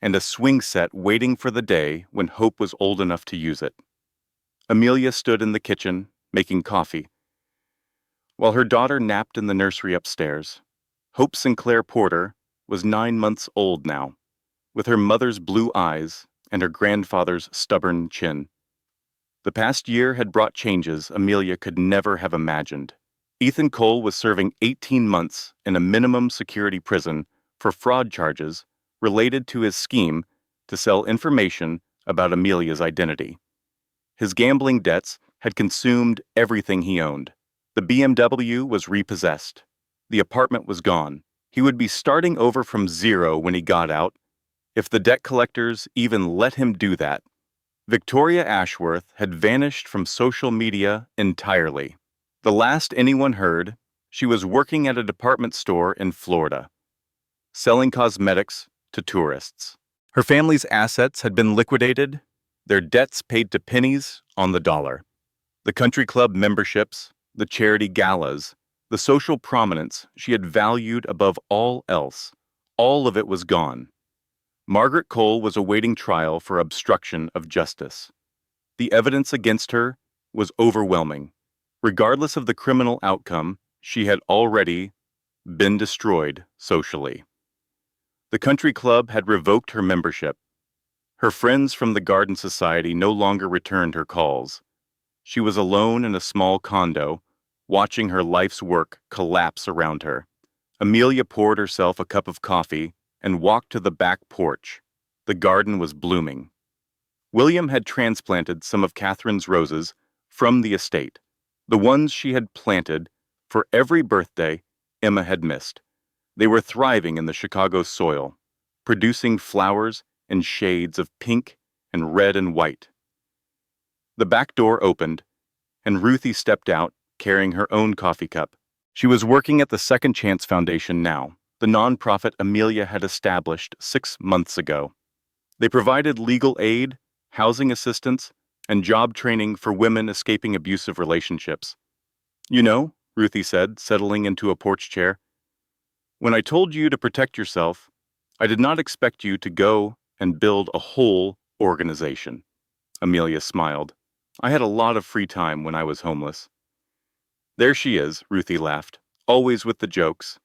S1: and a swing set waiting for the day when Hope was old enough to use it. Amelia stood in the kitchen, making coffee, while her daughter napped in the nursery upstairs. Hope Sinclair Porter was 9 months old now, with her mother's blue eyes and her grandfather's stubborn chin. The past year had brought changes Amelia could never have imagined. Ethan Cole was serving 18 months in a minimum security prison for fraud charges related to his scheme to sell information about Amelia's identity. His gambling debts had consumed everything he owned. The BMW was repossessed. The apartment was gone. He would be starting over from zero when he got out, if the debt collectors even let him do that. Victoria Ashworth had vanished from social media entirely. The last anyone heard, she was working at a department store in Florida, selling cosmetics to tourists. Her family's assets had been liquidated, their debts paid to pennies on the dollar. The country club memberships, the charity galas, the social prominence she had valued above all else, all of it was gone. Margaret Cole was awaiting trial for obstruction of justice. The evidence against her was overwhelming. Regardless of the criminal outcome, she had already been destroyed socially. The country club had revoked her membership. Her friends from the Garden Society no longer returned her calls. She was alone in a small condo, watching her life's work collapse around her. Amelia poured herself a cup of coffee and walked to the back porch. The garden was blooming. William had transplanted some of Catherine's roses from the estate, the ones she had planted for every birthday Emma had missed. They were thriving in the Chicago soil, producing flowers in shades of pink and red and white. The back door opened, and Ruthie stepped out, carrying her own coffee cup. She was working at the Second Chance Foundation now, the nonprofit Amelia had established 6 months ago. They provided legal aid, housing assistance, and job training for women escaping abusive relationships. You know, Ruthie said, settling into a porch chair, when I told you to protect yourself, I did not expect you to go and build a whole organization. Amelia smiled. I had a lot of free time when I was homeless. There she is, Ruthie laughed, always with the jokes.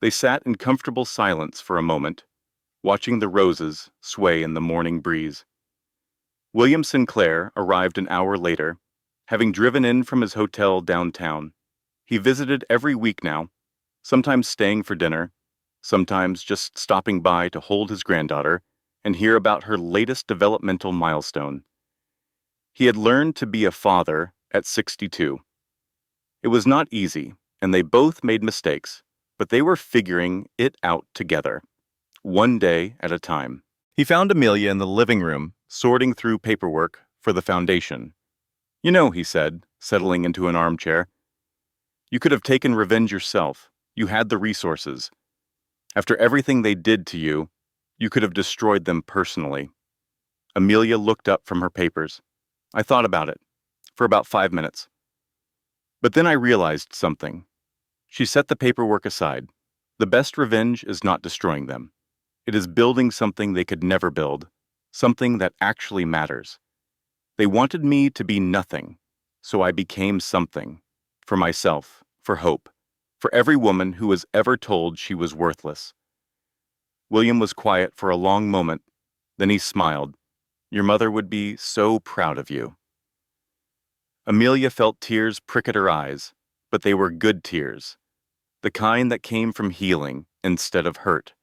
S1: They sat in comfortable silence for a moment, watching the roses sway in the morning breeze. William Sinclair arrived an hour later, having driven in from his hotel downtown. He visited every week now, sometimes staying for dinner, sometimes just stopping by to hold his granddaughter and hear about her latest developmental milestone. He had learned to be a father at 62. It was not easy, and they both made mistakes, but they were figuring it out together, one day at a time. He found Amelia in the living room, sorting through paperwork for the foundation. You know, he said, settling into an armchair, you could have taken revenge yourself. You had the resources. After everything they did to you, you could have destroyed them personally. Amelia looked up from her papers. I thought about it, for about 5 minutes. But then I realized something. She set the paperwork aside. The best revenge is not destroying them. It is building something they could never build, something that actually matters. They wanted me to be nothing, so I became something. For myself, for Hope, for every woman who was ever told she was worthless. William was quiet for a long moment, then he smiled. Your mother would be so proud of you. Amelia felt tears prick at her eyes, but they were good tears, the kind that came from healing instead of hurt.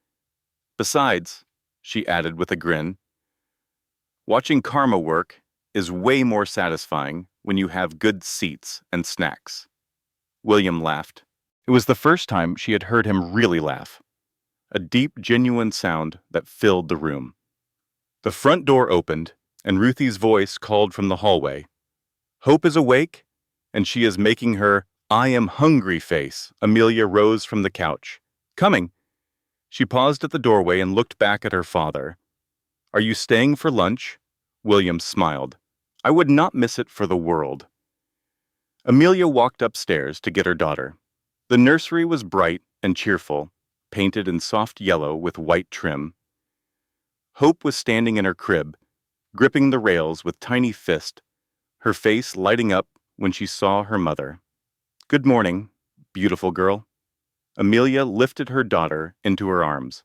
S1: Besides, she added with a grin, watching karma work is way more satisfying when you have good seats and snacks. William laughed. It was the first time she had heard him really laugh. A deep, genuine sound that filled the room. The front door opened, and Ruthie's voice called from the hallway. Hope is awake, and she is making her I am hungry face. Amelia rose from the couch. Coming. She paused at the doorway and looked back at her father. Are you staying for lunch? William smiled. I would not miss it for the world. Amelia walked upstairs to get her daughter. The nursery was bright and cheerful, painted in soft yellow with white trim. Hope was standing in her crib, gripping the rails with tiny fist, her face lighting up when she saw her mother. Good morning, beautiful girl. Amelia lifted her daughter into her arms.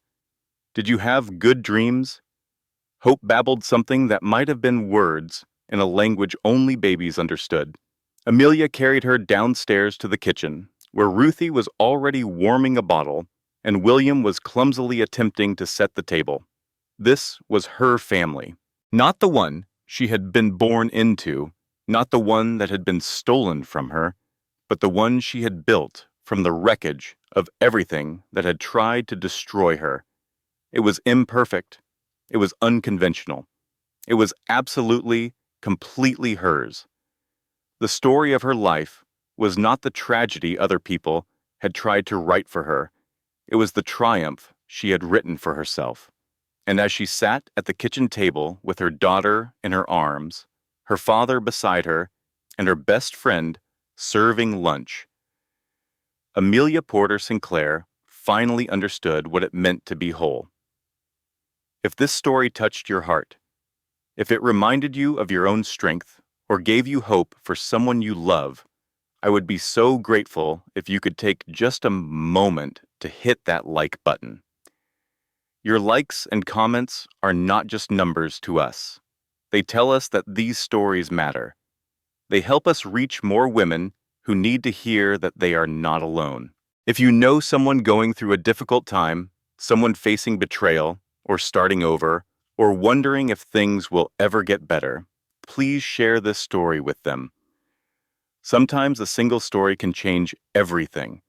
S1: Did you have good dreams? Hope babbled something that might have been words in a language only babies understood. Amelia carried her downstairs to the kitchen, where Ruthie was already warming a bottle, and William was clumsily attempting to set the table. This was her family, not the one she had been born into, not the one that had been stolen from her, but the one she had built from the wreckage of everything that had tried to destroy her. It was imperfect. It was unconventional. It was absolutely, completely hers. The story of her life was not the tragedy other people had tried to write for her. It was the triumph she had written for herself. And as she sat at the kitchen table with her daughter in her arms, her father beside her, and her best friend serving lunch, Amelia Porter Sinclair finally understood what it meant to be whole. If this story touched your heart, if it reminded you of your own strength or gave you hope for someone you love, I would be so grateful if you could take just a moment to hit that like button. Your likes and comments are not just numbers to us. They tell us that these stories matter. They help us reach more women who need to hear that they are not alone. If you know someone going through a difficult time, someone facing betrayal, or starting over, or wondering if things will ever get better, please share this story with them. Sometimes a single story can change everything.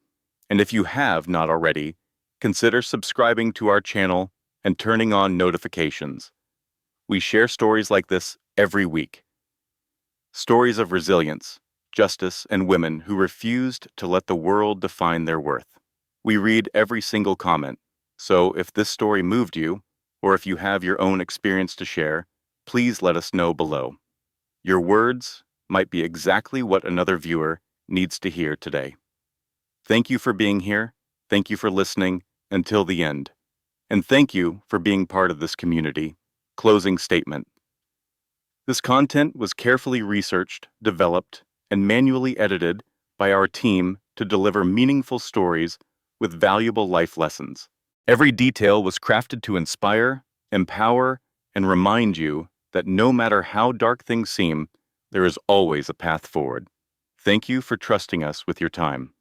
S1: And if you have not already, consider subscribing to our channel and turning on notifications. We share stories like this every week. Stories of resilience, justice, and women who refused to let the world define their worth. We read every single comment, so if this story moved you, or if you have your own experience to share, please let us know below. Your words might be exactly what another viewer needs to hear today. Thank you for being here. Thank you for listening until the end. And thank you for being part of this community. Closing statement. This content was carefully researched, developed, and manually edited by our team to deliver meaningful stories with valuable life lessons. Every detail was crafted to inspire, empower, and remind you that no matter how dark things seem, there is always a path forward. Thank you for trusting us with your time.